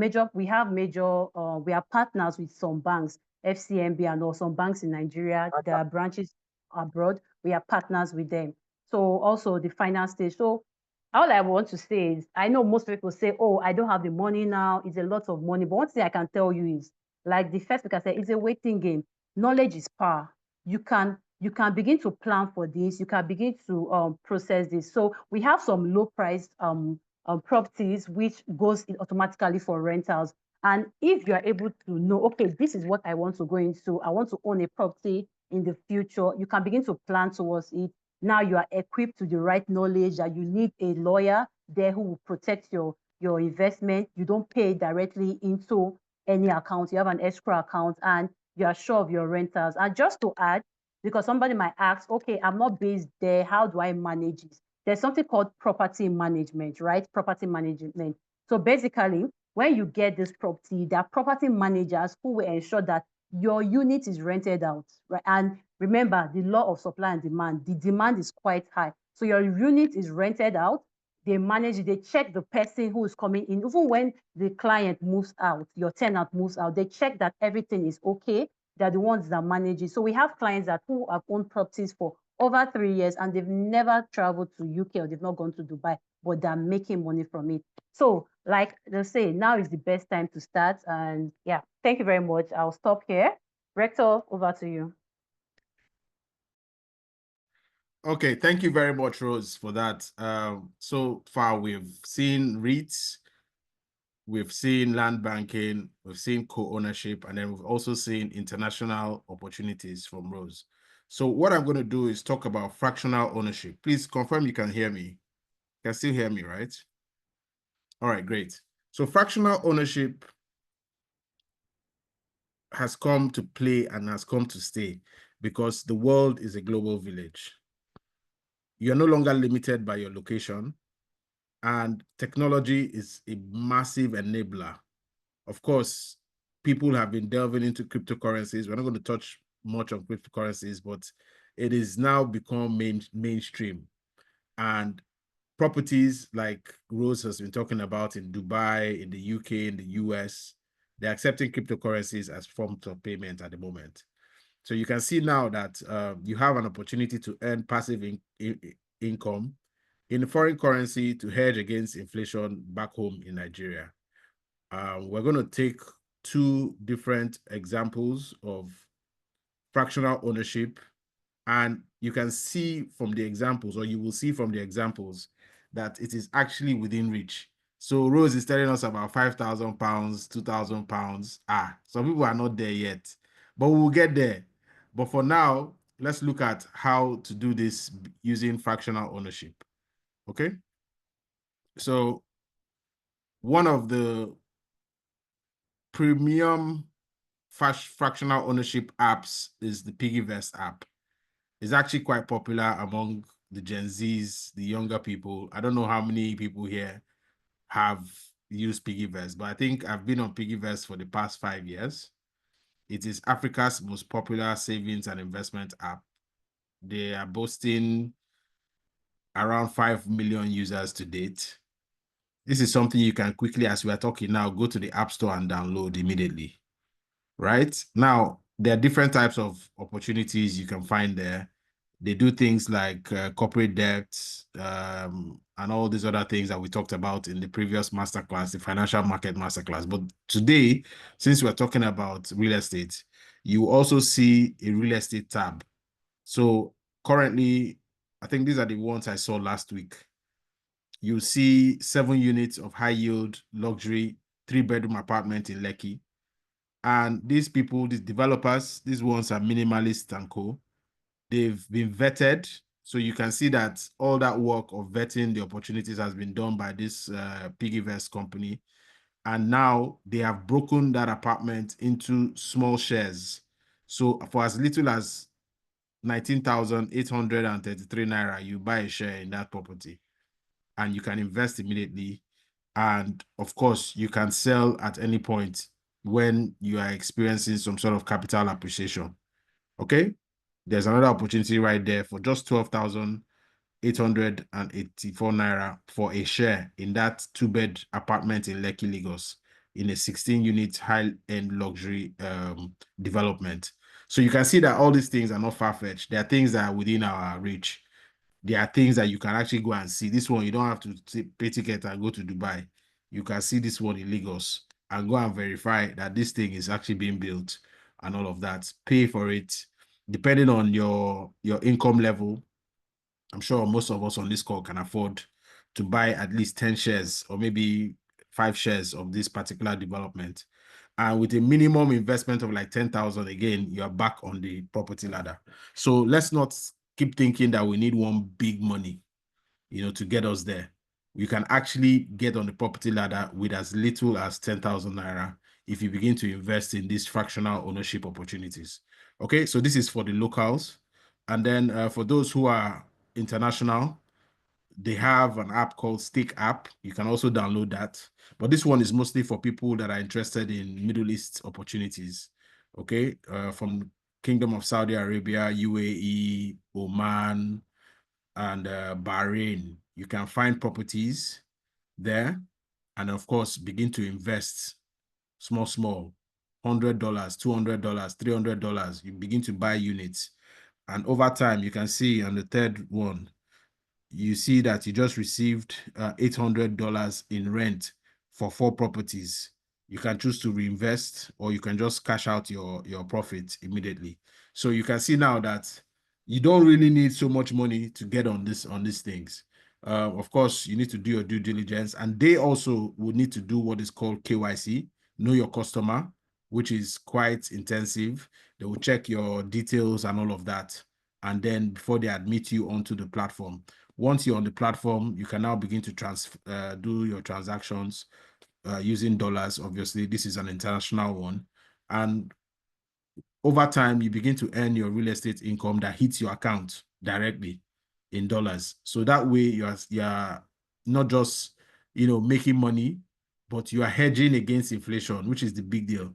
partners with some banks, FCMB and also some banks in Nigeria. There are branches abroad. We are partners with them. So also the final stage. So all I want to say is, I know most people say, oh, I don't have the money now. It's a lot of money. But one thing I can tell you is, like the first speaker said, it's a waiting game. Knowledge is power. You can begin to plan for this. You can begin to process this. So we have some low price properties which goes in automatically for rentals. And if you are able to know, okay, this is what I want to go into, I want to own a property in the future, you can begin to plan towards it. Now you are equipped to the right knowledge that you need a lawyer there who will protect your investment. You don't pay directly into any account. You have an escrow account and you are sure of your rentals. And just to add, because somebody might ask, okay, I'm not based there, how do I manage it? There's something called property management, right? Property management. So basically, when you get this property, there are property managers who will ensure that your unit is rented out, right? And remember, the law of supply and demand, the demand is quite high. So your unit is rented out, they manage it, they check the person who is coming in. Even when the client moves out, your tenant moves out, they check that everything is okay. They're the ones that manage it. So we have clients that who have owned properties for over 3 years and they've never traveled to UK or they've not gone to Dubai, but they're making money from it. So like they say, now is the best time to start. And yeah, thank you very much. I'll stop here. Rector, over to you. Okay, thank you very much, Rose, for that. So far, we've seen REITs, we've seen land banking, we've seen co-ownership, and then we've also seen international opportunities from Rose. So what I'm going to do is talk about fractional ownership. Please confirm you can hear me. You can still hear me, right? All right, great. So fractional ownership has come to play and has come to stay because the world is a global village. You're no longer limited by your location, and technology is a massive enabler. Of course, people have been delving into cryptocurrencies. We're not going to touch much on cryptocurrencies, but it is now become mainstream. And properties like Rose has been talking about in Dubai, in the UK, in the US, they're accepting cryptocurrencies as forms of payment at the moment. So you can see now that you have an opportunity to earn passive income in foreign currency to hedge against inflation back home in Nigeria. We're going to take two different examples of fractional ownership, and you can see from the examples, or you will see from the examples, that it is actually within reach. So Rose is telling us about £5,000, £2,000. Some people are not there yet, but we will get there. But for now, let's look at how to do this using fractional ownership. Okay? So one of the premium fractional ownership apps is the Piggyvest app. It's actually quite popular among the Gen Zs, the younger people. I don't know how many people here have used Piggyvest, but I think I've been on Piggyvest for the past 5 years. It is Africa's most popular savings and investment app. They are boasting around 5 million users to date. This is something you can quickly, as we are talking now, go to the App Store and download immediately. Right? Now, there are different types of opportunities you can find there. They do things like corporate debt and all these other things that we talked about in the previous masterclass, the financial market masterclass. But today, since we're talking about real estate, you also see a real estate tab. So currently, I think these are the ones I saw last week. You see 7 units of high yield luxury 3-bedroom apartment in Lekki. And these people, these developers, these ones are minimalist and co. They've been vetted. So you can see that all that work of vetting the opportunities has been done by this Piggyvest company. And now they have broken that apartment into small shares. So for as little as 19,833 naira, you buy a share in that property and you can invest immediately. And of course, you can sell at any point when you are experiencing some sort of capital appreciation. Okay? There's another opportunity right there for just 12,884 naira for a share in that 2-bed apartment in Lekki, Lagos. in a 16-unit high-end luxury development. So you can see that all these things are not far-fetched. There are things that are within our reach. There are things that you can actually go and see. This one, you don't have to pay ticket and go to Dubai. You can see this one in Lagos and go and verify that this thing is actually being built and all of that. Pay for it. Depending on your income level, I'm sure most of us on this call can afford to buy at least 10 shares or maybe 5 shares of this particular development. And with a minimum investment of like 10,000, again, you are back on the property ladder. So let's not keep thinking that we need one big money, to get us there. You can actually get on the property ladder with as little as 10,000 naira if you begin to invest in these fractional ownership opportunities. Okay, so this is for the locals. And then for those who are international, they have an app called Stake app. You can also download that. But this one is mostly for people that are interested in Middle East opportunities. Okay, from Kingdom of Saudi Arabia, UAE, Oman, and Bahrain. You can find properties there and of course begin to invest small, $100, $200, $300. You begin to buy units. And over time, you can see on the third one, you see that you just received $800 in rent for 4 properties. You can choose to reinvest or you can just cash out your profit immediately. So you can see now that you don't really need so much money to get on these things. Of course, you need to do your due diligence, and they also will need to do what is called KYC, know your customer, which is quite intensive. They will check your details and all of that, and then before they admit you onto the platform. Once you're on the platform, you can now begin to do your transactions using dollars. Obviously, this is an international one. And over time, you begin to earn your real estate income that hits your account directly in dollars. So that way, you're not just making money, but you are hedging against inflation, which is the big deal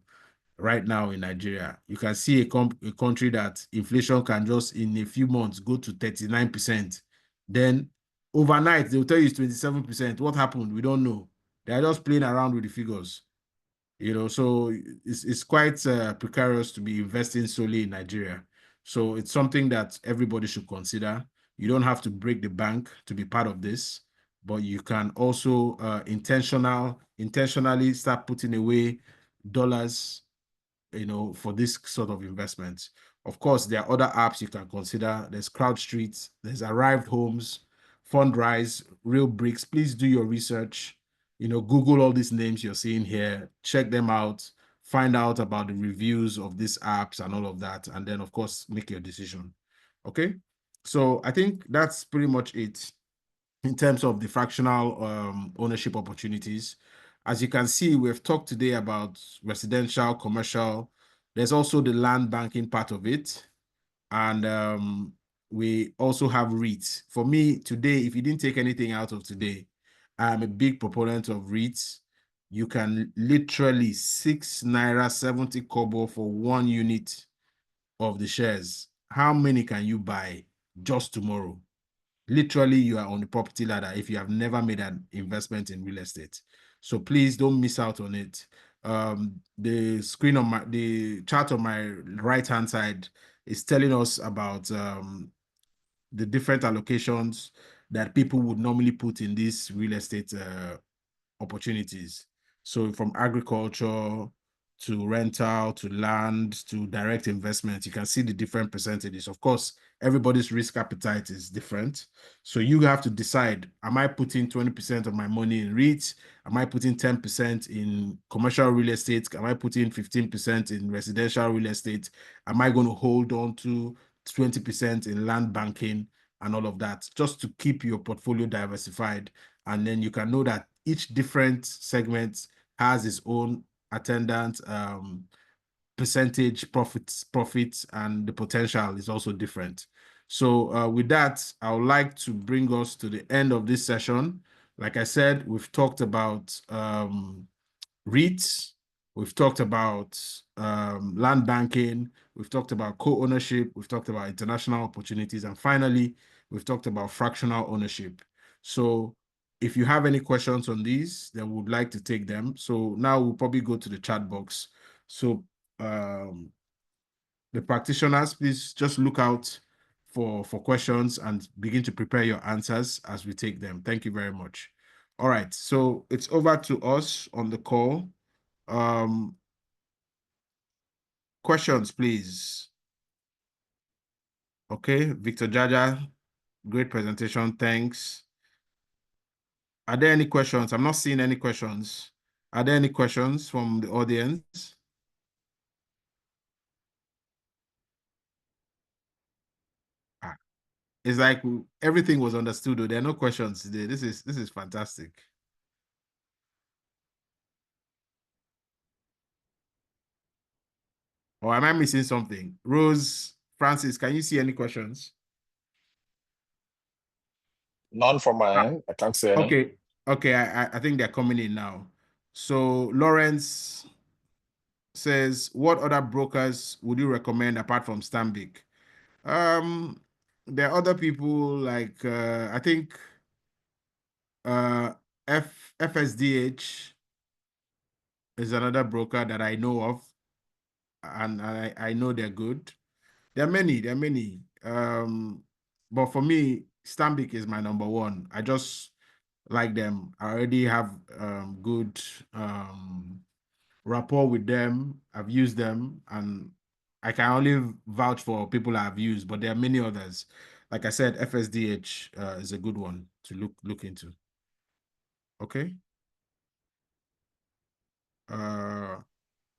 right now in Nigeria. You can see a country that inflation can just in a few months go to 39%. Then overnight, they'll tell you it's 27%. What happened? We don't know. They're just playing around with the figures. So it's quite precarious to be investing solely in Nigeria. So it's something that everybody should consider. You don't have to break the bank to be part of this, but you can also intentionally start putting away dollars for this sort of investments. Of course, there are other apps you can consider. There's CrowdStreet, there's Arrived Homes, Fundrise, Real Bricks. Please do your research. Google all these names you're seeing here, check them out, find out about the reviews of these apps and all of that, and then, of course, make your decision. Okay? So I think that's pretty much it in terms of the fractional ownership opportunities. As you can see, we've talked today about residential, commercial. There's also the land banking part of it. And we also have REITs. For me, today, if you didn't take anything out of today, I'm a big proponent of REITs. You can literally 6 naira 70 kobo for 1 unit of the shares. How many can you buy just tomorrow? Literally, you are on the property ladder if you have never made an investment in real estate. So please don't miss out on it. The chart on my right-hand side is telling us about the different allocations that people would normally put in these real estate opportunities. So from agriculture to rental to land to direct investment, you can see the different percentages. Of course, everybody's risk appetite is different. So you have to decide, am I putting 20% of my money in REITs? Am I putting 10% in commercial real estate? Am I putting 15% in residential real estate? Am I going to hold on to 20% in land banking and all of that, just to keep your portfolio diversified? And then you can know that each different segment has its own attendant percentage profits, and the potential is also different. So with that, I would like to bring us to the end of this session. Like I said, we've talked about REITs, we've talked about land banking, we've talked about co-ownership, we've talked about international opportunities, and finally, we've talked about fractional ownership. So if you have any questions on these, then we would like to take them. So now we'll probably go to the chat box. So the practitioners, please just look out for questions and begin to prepare your answers as we take them. Thank you very much. All right, so it's over to us on the call. Questions, please. Okay, Victor Jaja, great presentation, thanks. Are there any questions? I'm not seeing any questions. Are there any questions from the audience? It's like everything was understood, though. There are no questions today. This is fantastic. Or am I missing something? Rose, Francis, can you see any questions? None from my end. I can't say any. Okay. I think they're coming in now. So Lawrence says, what other brokers would you recommend apart from Stanbic? There are other people like I think FSDH is another broker that I know of, and I know they're good. There are many. But for me, Stanbic is my number one. I just like them. I already have good rapport with them. I've used them, and I can only vouch for people I've used, but there are many others. Like I said, FSDH is a good one to look into. Okay. We're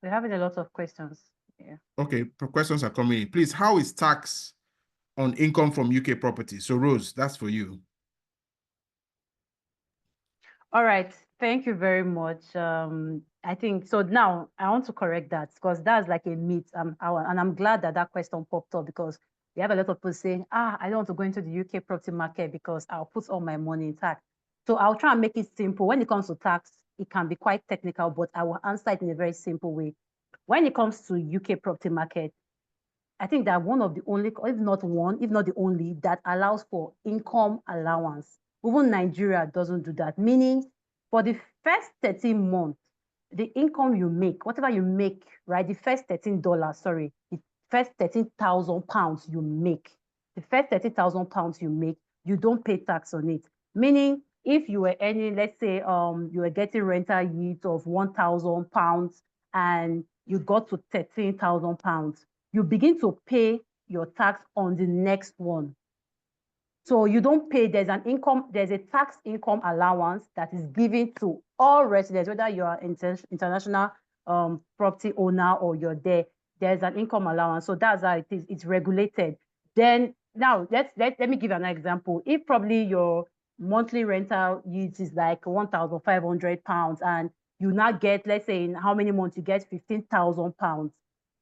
having a lot of questions. Yeah. Okay, questions are coming in. Please, how is tax on income from UK property? So Rose, that's for you. All right. Thank you very much. I think so. Now I want to correct that because that's like a myth. And I'm glad that that question popped up because we have a lot of people saying, I don't want to go into the UK property market because I'll put all my money in tax. So I'll try and make it simple. When it comes to tax, it can be quite technical, but I will answer it in a very simple way. When it comes to UK property market, I think that one of the only, if not the only, that allows for income allowance. Even Nigeria doesn't do that, meaning for the first 13 months, the income you make, whatever you make, right, the first $13, sorry, the first 13,000 pounds you make, the first 30,000 pounds you make, you don't pay tax on it. Meaning, if you were earning, let's say, you were getting rental yields of 1,000 pounds and you got to 13,000 pounds, you begin to pay your tax on the next one. So you don't pay, there's a tax income allowance that is given to all residents, whether you are international property owner or you're there, there's an income allowance. So that's how it is, it's regulated. Then now let me give an example. If probably your monthly rental yield is like 1,500 pounds and you now get, let's say in how many months you get 15,000 pounds,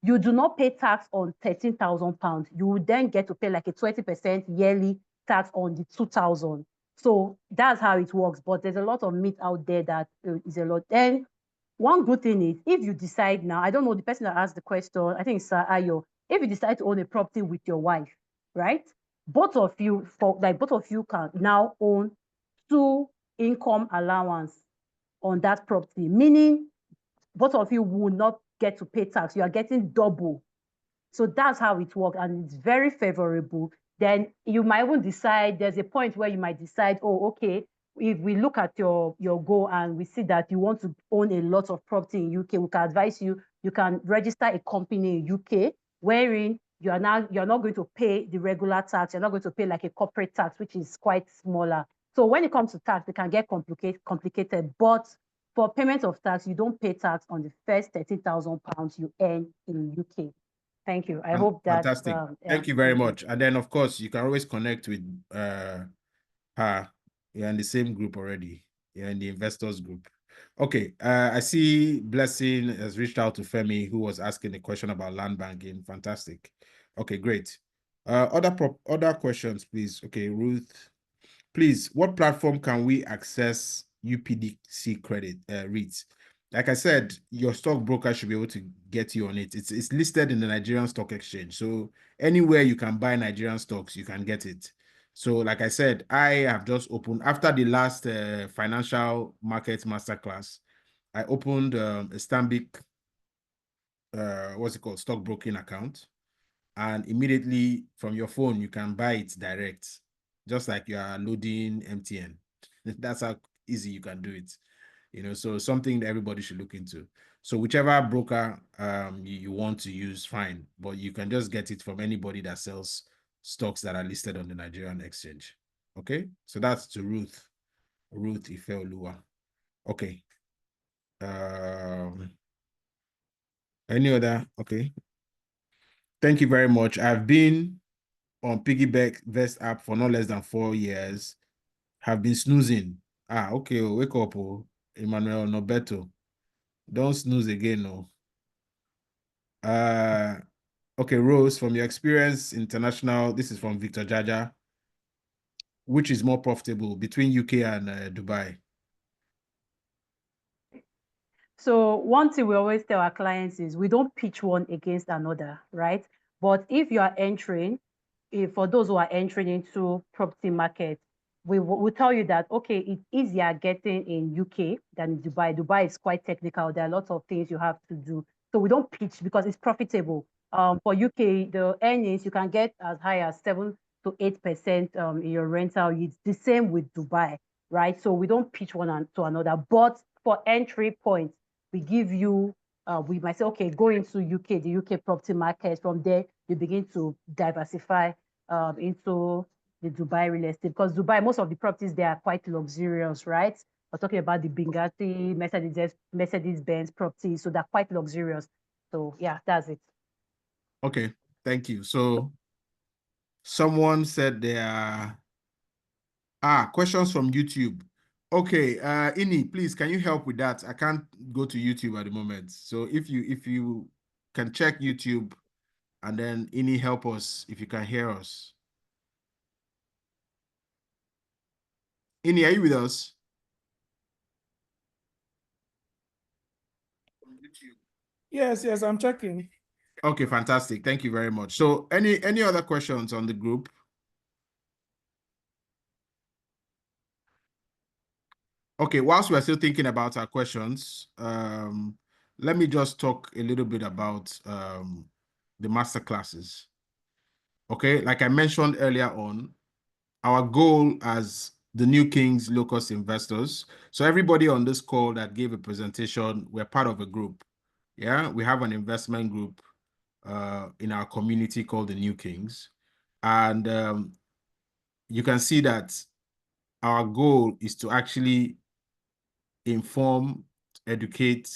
you do not pay tax on 13,000 pounds. You would then get to pay like a 20% yearly tax on the 2,000. So that's how it works. But there's a lot of myth out there that is a lot. Then one good thing is if you decide now, I don't know, the person that asked the question, I think it's Sir Ayo, if you decide to own a property with your wife, right? Both of you can now own 2 income allowance on that property, meaning both of you will not get to pay tax. You are getting double. So that's how it works, and it's very favorable. Then you might even decide, there's a point where you might decide, oh, okay, if we look at your goal and we see that you want to own a lot of property in UK, we can advise you, you can register a company in UK, wherein you're not going to pay the regular tax, you're not going to pay like a corporate tax, which is quite smaller. So when it comes to tax, it can get complicated, but for payment of tax, you don't pay tax on the first 30,000 pounds you earn in UK. Thank you. I hope that. Fantastic. Thank you very much. And then, of course, you can always connect with her. You're in the same group already. You're in the investors group. Okay. I see Blessing has reached out to Femi, who was asking a question about land banking. Fantastic. Okay, great. Other questions, please. Okay, Ruth. Please, what platform can we access UPDC credit REITs? Like I said, your stockbroker should be able to get you on it. It's listed in the Nigerian Stock Exchange. So anywhere you can buy Nigerian stocks, you can get it. So like I said, I have just opened, after the last financial markets masterclass, I opened a Stanbic, what's it called, stockbroking account. And immediately from your phone, you can buy it direct, just like you are loading MTN. That's how easy you can do it. You know, so something that everybody should look into. So whichever broker you want to use, fine, but you can just get it from anybody that sells stocks that are listed on the Nigerian exchange. Okay, so that's to Ruth Ifeoluwa. Okay. Any other? Okay. Thank you very much. I've been on Piggyback Vest app for no less than 4 years. Have been snoozing. Okay. Wake up, Emmanuel Nobeto. Don't snooze again, no. Okay, Rose, from your experience international, this is from Victor Jaja. Which is more profitable between UK and Dubai? So one thing we always tell our clients is we don't pitch one against another, right? But if you are entering, for those who are entering into property market, we will tell you that, okay, it's easier getting in UK than in Dubai. Dubai is quite technical. There are lots of things you have to do. So we don't pitch because it's profitable. For UK, the earnings, you can get as high as 7 to 8% in your rental. It's the same with Dubai, right? So we don't pitch one to another. But for entry points, we give you, we might say, okay, go into UK, the UK property market. From there, you begin to diversify into the Dubai real estate, because Dubai, most of the properties there are quite luxurious, right? We're talking about the Bugatti, Mercedes-Benz properties, so they're quite luxurious. So yeah, that's it. Okay, thank you. So someone said there are questions from YouTube. Okay, Ini, please, can you help with that? I can't go to YouTube at the moment. So if you can check YouTube, and then Ini, help us if you can hear us. Ini, are you with us? Yes, I'm checking. Okay, fantastic. Thank you very much. So any other questions on the group? Okay, whilst we're still thinking about our questions, let me just talk a little bit about the master classes. Okay, like I mentioned earlier on, our goal as the New Kings Locust investors. So everybody on this call that gave a presentation, we're part of a group. Yeah, we have an investment group in our community called the New Kings. And you can see that our goal is to actually inform, educate,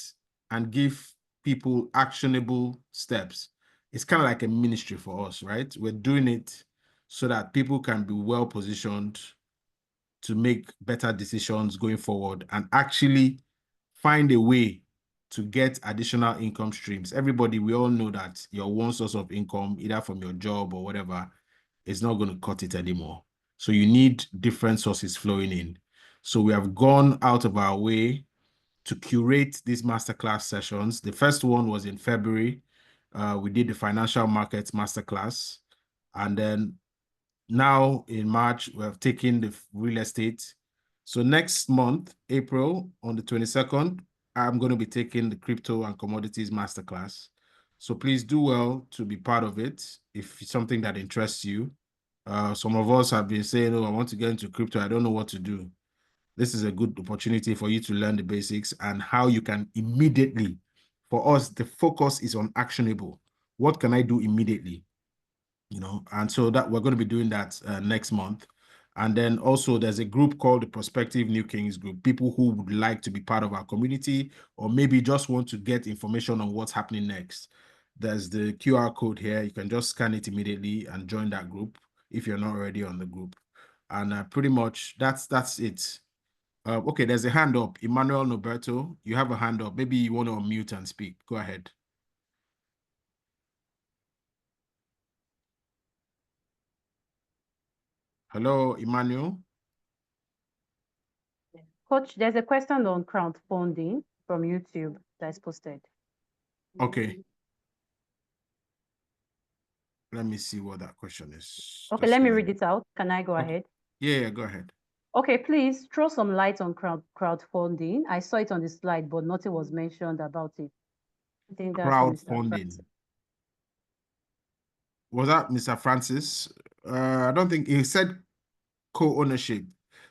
and give people actionable steps. It's kind of like a ministry for us, right? We're doing it so that people can be well positioned to make better decisions going forward and actually find a way to get additional income streams. Everybody, we all know that your one source of income, either from your job or whatever, is not going to cut it anymore. So you need different sources flowing in. So we have gone out of our way to curate these masterclass sessions. The first one was in February. We did the financial markets masterclass. And then now in March, we have taken the real estate. So next month, April, on the 22nd, I'm going to be taking the crypto and commodities masterclass. So please do well to be part of it if it's something that interests you. Some of us have been saying, oh, I want to get into crypto. I don't know what to do. This is a good opportunity for you to learn the basics and how you can immediately, for us, the focus is on actionable. What can I do immediately? You know, and so that we're going to be doing that next month. And then also there's a group called the Prospective New Kings Group, people who would like to be part of our community or maybe just want to get information on what's happening next. There's the QR code here. You can just scan it immediately and join that group if you're not already on the group. And pretty much that's it. Okay, there's a hand up. Emmanuel Noberto, you have a hand up. Maybe you want to unmute and speak. Go ahead. Hello, Emmanuel. Coach, there's a question on crowdfunding from YouTube that's posted. Okay. let me see what that question is. Okay, Just let me give read it out. Can I go Okay. ahead? Yeah, go ahead. Okay, please throw some light on crowdfunding. I saw it on the slide, but nothing was mentioned about it. I think that's Mr. Crowdfunding. Francis. Was that Mr. Francis? I don't think he said co-ownership.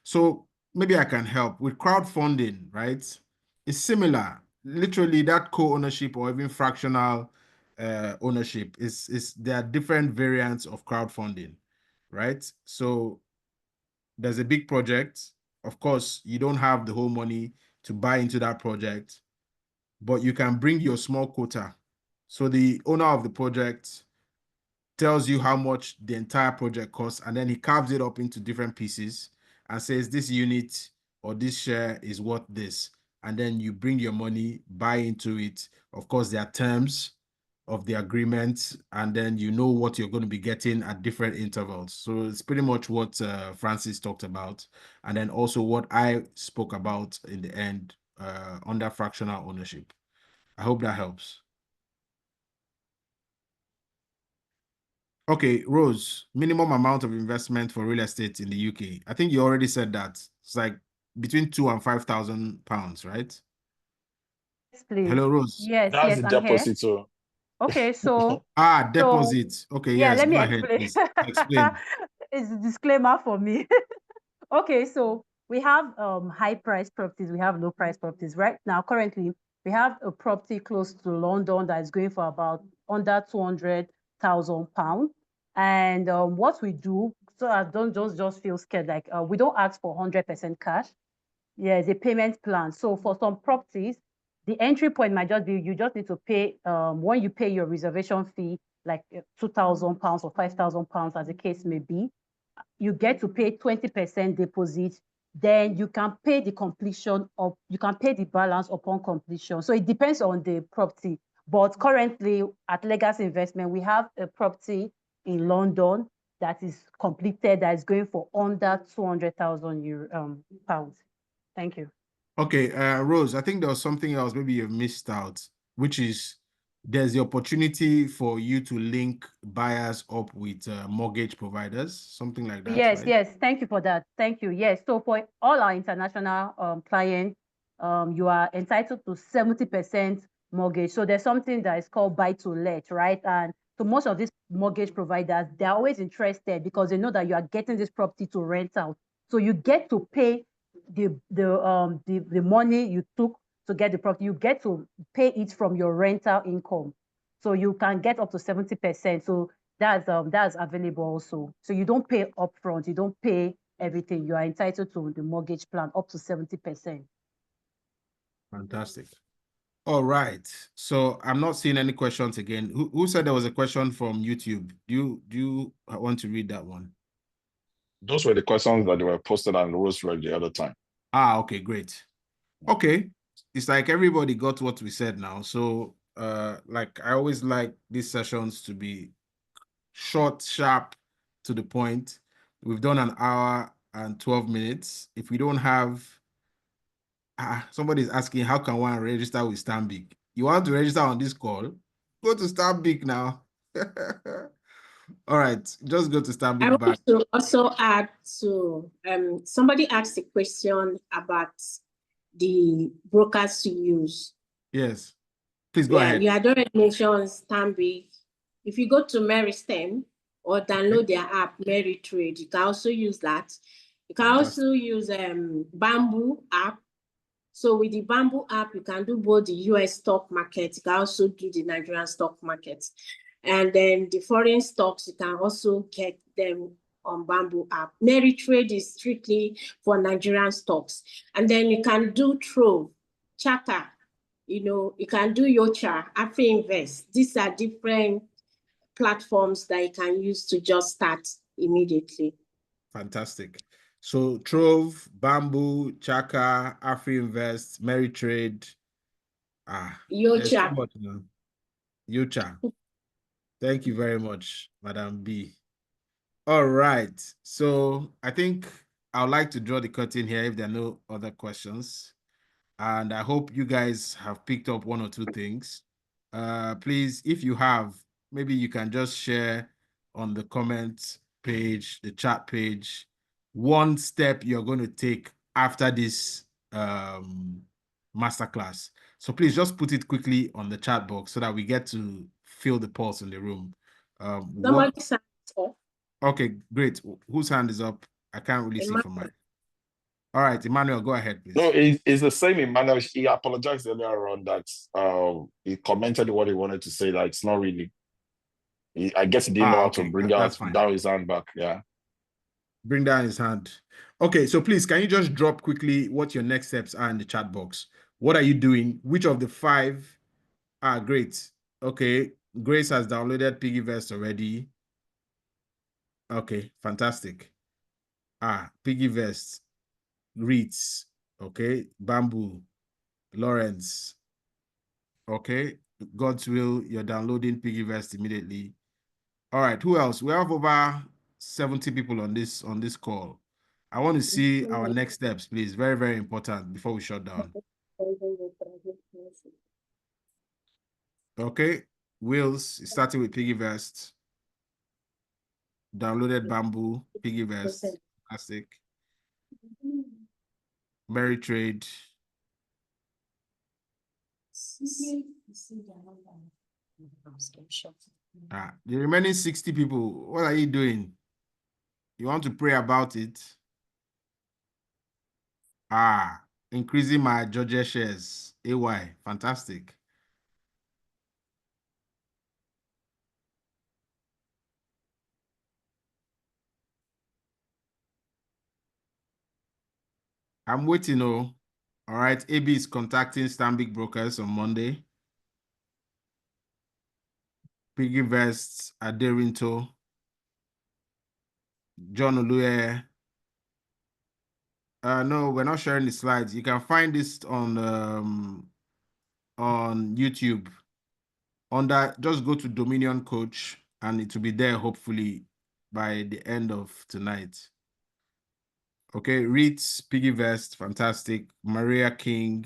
So maybe I can help with crowdfunding, right? It's similar. Literally, that co-ownership or even fractional ownership is there are different variants of crowdfunding, right? So there's a big project. Of course, you don't have the whole money to buy into that project, but you can bring your small quota. So the owner of the project tells you how much the entire project costs, and then he carves it up into different pieces and says this unit or this share is worth this. And then you bring your money, buy into it. Of course, there are terms of the agreement, and then you know what you're going to be getting at different intervals. So it's pretty much what Francis talked about. And then also what I spoke about in the end under fractional ownership. I hope that helps. Okay, Rose, minimum amount of investment for real estate in the UK. I think you already said that. It's like between £2,000 and £5,000, right? Yes, please. Hello, Rose. Yes, That's yes, the I'm here. deposit. So Okay, so Deposit. Okay, yeah, yes, let me go ahead, explain. please. Explain. It's a disclaimer for me. Okay, so we have high price properties, we have low price properties. Right now, currently, we have a property close to London that is going for about under £200,000. And what we do, so I don't just feel scared, like we don't ask for 100% cash. Yeah, it's a payment plan. So for some properties, the entry point might just be you just need to pay when you pay your reservation fee, like £2,000 or £5,000, as the case may be. You get to pay 20% deposit. Then you can pay the completion of you can pay the balance upon completion. So it depends on the property. But currently at Legacy Investment, we have a property in London that is completed that is going for under 200,000 pounds. Thank you. Okay, Rose, I think there was something else maybe you've missed out, which is there's the opportunity for you to link buyers up with mortgage providers, something like that, Yes, right? yes. Thank you for that. Thank you. Yes. So for all our international clients, you are entitled to 70% mortgage. So there's something that is called buy to let, right? And so most of these mortgage providers, they're always interested because they know that you are getting this property to rent out. So you get to pay the money you took to get the property. You get to pay it from your rental income. So you can get up to 70%. So that's available also. So you don't pay upfront, you don't pay everything. You are entitled to the mortgage plan up to 70%. Fantastic. All right. So I'm not seeing any questions again. Who said there was a question from YouTube? Do you want to read that one? those were the questions that were posted on Rose read the other time. Okay, great. Okay. It's like everybody got what we said now. So like I always like these sessions to be short, sharp, to the point. We've done an hour and 12 minutes. If we don't have somebody's asking how can one register with Stanbic? You want to register on this call? Go to Stanbic now. All right, just go to I Stanbic want Bank. to also add to somebody asked a question about the brokers to use. Yes, please go ahead. You had already mentioned Stanbic. If you go to Meristem or download their app, Meritrade, you can also use that. You can also use Bamboo app. So with the Bamboo app, you can do both the US stock market. You can also do the Nigerian stock market. And then the foreign stocks, you can also get them on Bamboo app. Meritrade is strictly for Nigerian stocks. And then you can do Trove, Chaka, you can do Yocha, AfriInvest. These are different platforms that you can use to just start immediately. Fantastic. So Trove, Bamboo, Chaka, AfriInvest, Meritrade. There's too Yocha. much now. Yocha. Thank you very much, Madam B. All right. So I think I would like to draw the curtain here if there are no other questions. And I hope you guys have picked up one or two things. Please, if you have, maybe you can just share on the comment page, the chat page, one step you're going to take after this masterclass. So please just put it quickly on the chat box so that we get to feel the pulse in the room. Somebody's hand is up. Okay, great. Whose hand is up? I can't really see from mine. All right, Emmanuel, go ahead, please. No, it's the same Emmanuel. He apologized earlier on that he commented what he wanted to say, that it's not really. I guess he didn't know how to bring down his hand back. Yeah. Bring down his hand. Okay, so please, can you just drop quickly what your next steps are in the chat box? What are you doing? Which of the 5 are great? Okay, Grace has downloaded Piggyvest already. Okay, fantastic. Piggyvest, REITs, okay, Bamboo, Lawrence. Okay, God's will, you're downloading Piggyvest immediately. All right, who else? We have over 70 people on this call. I want to see our next steps, please. Very, very important before we shut down. Okay, Wills, starting with Piggyvest. Downloaded Bamboo, Piggyvest, Classic. Mary Trade. The remaining 60 people, what are you doing? You want to pray about it? Increasing my Georgia shares. AY, fantastic. I'm waiting. All right, AB is contacting Stanbic Brokers on Monday. Piggyvest, Aderinto, John Oluye. No, we're not sharing the slides. You can find this on YouTube. Just go to Dominion Coach, and it will be there hopefully by the end of tonight. Okay, REITs, Piggyvest, fantastic. Maria King,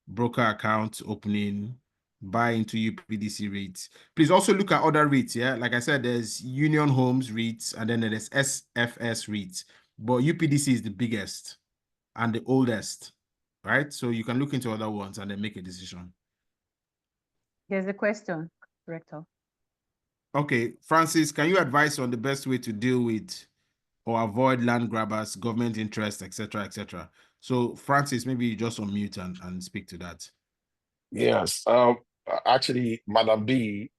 broker account opening, buy into UPDC REITs. Please also look at other REITs, yeah? Like I said, there's Union Homes REITs, and then there's SFS REITs. But UPDC is the biggest and the oldest, right? So you can look into other ones and then make a decision. There's a question, Director. Okay, Francis, can you advise on the best way to deal with or avoid land grabbers, government interest, etc., etc.? So, Francis, maybe you just unmute and speak to that. Yes. Actually, Madam B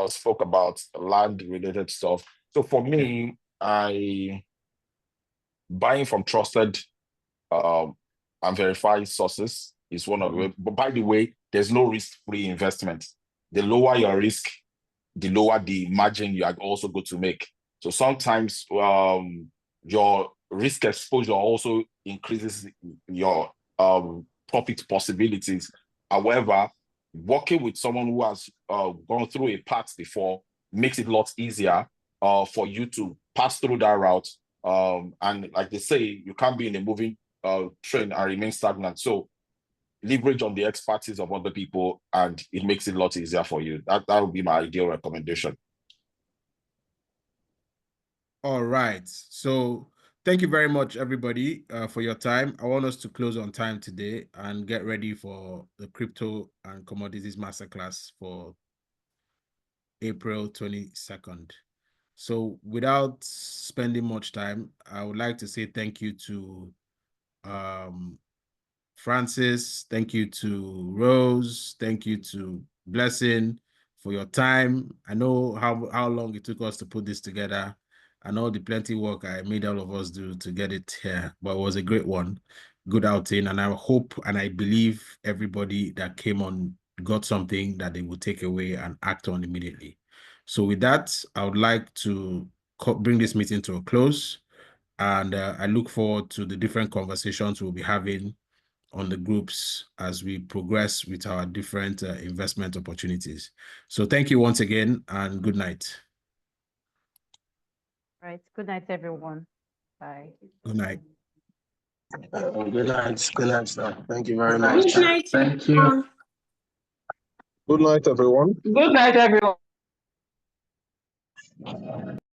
spoke about land-related stuff. So for me, buying from trusted and verified sources is one of them. But by the way, there's no risk-free investment. The lower your risk, the lower the margin you are also going to make. So sometimes your risk exposure also increases your profit possibilities. However, working with someone who has gone through a path before makes it a lot easier for you to pass through that route. And like they say, you can't be in a moving train and remain stagnant. So leverage on the expertise of other people, and it makes it a lot easier for you. That would be my ideal recommendation. All right. So thank you very much, everybody, for your time. I want us to close on time today and get ready for the Crypto and Commodities Masterclass for April 22nd. So without spending much time, I would like to say thank you to Francis, thank you to Rose, thank you to Blessing for your time. I know how long it took us to put this together and all the plenty work I made all of us do to get it here, but it was a great one, good outing, and I hope and I believe everybody that came on got something that they will take away and act on immediately. So with that, I would like to bring this meeting to a close, and I look forward to the different conversations we'll be having on the groups as we progress with our different investment opportunities. So thank you once again, and good night. Right. Good night, everyone. Bye. Good night. Good night. Good night, sir. Thank you very much. Good night. Thank you. Good night, everyone. Good night, everyone.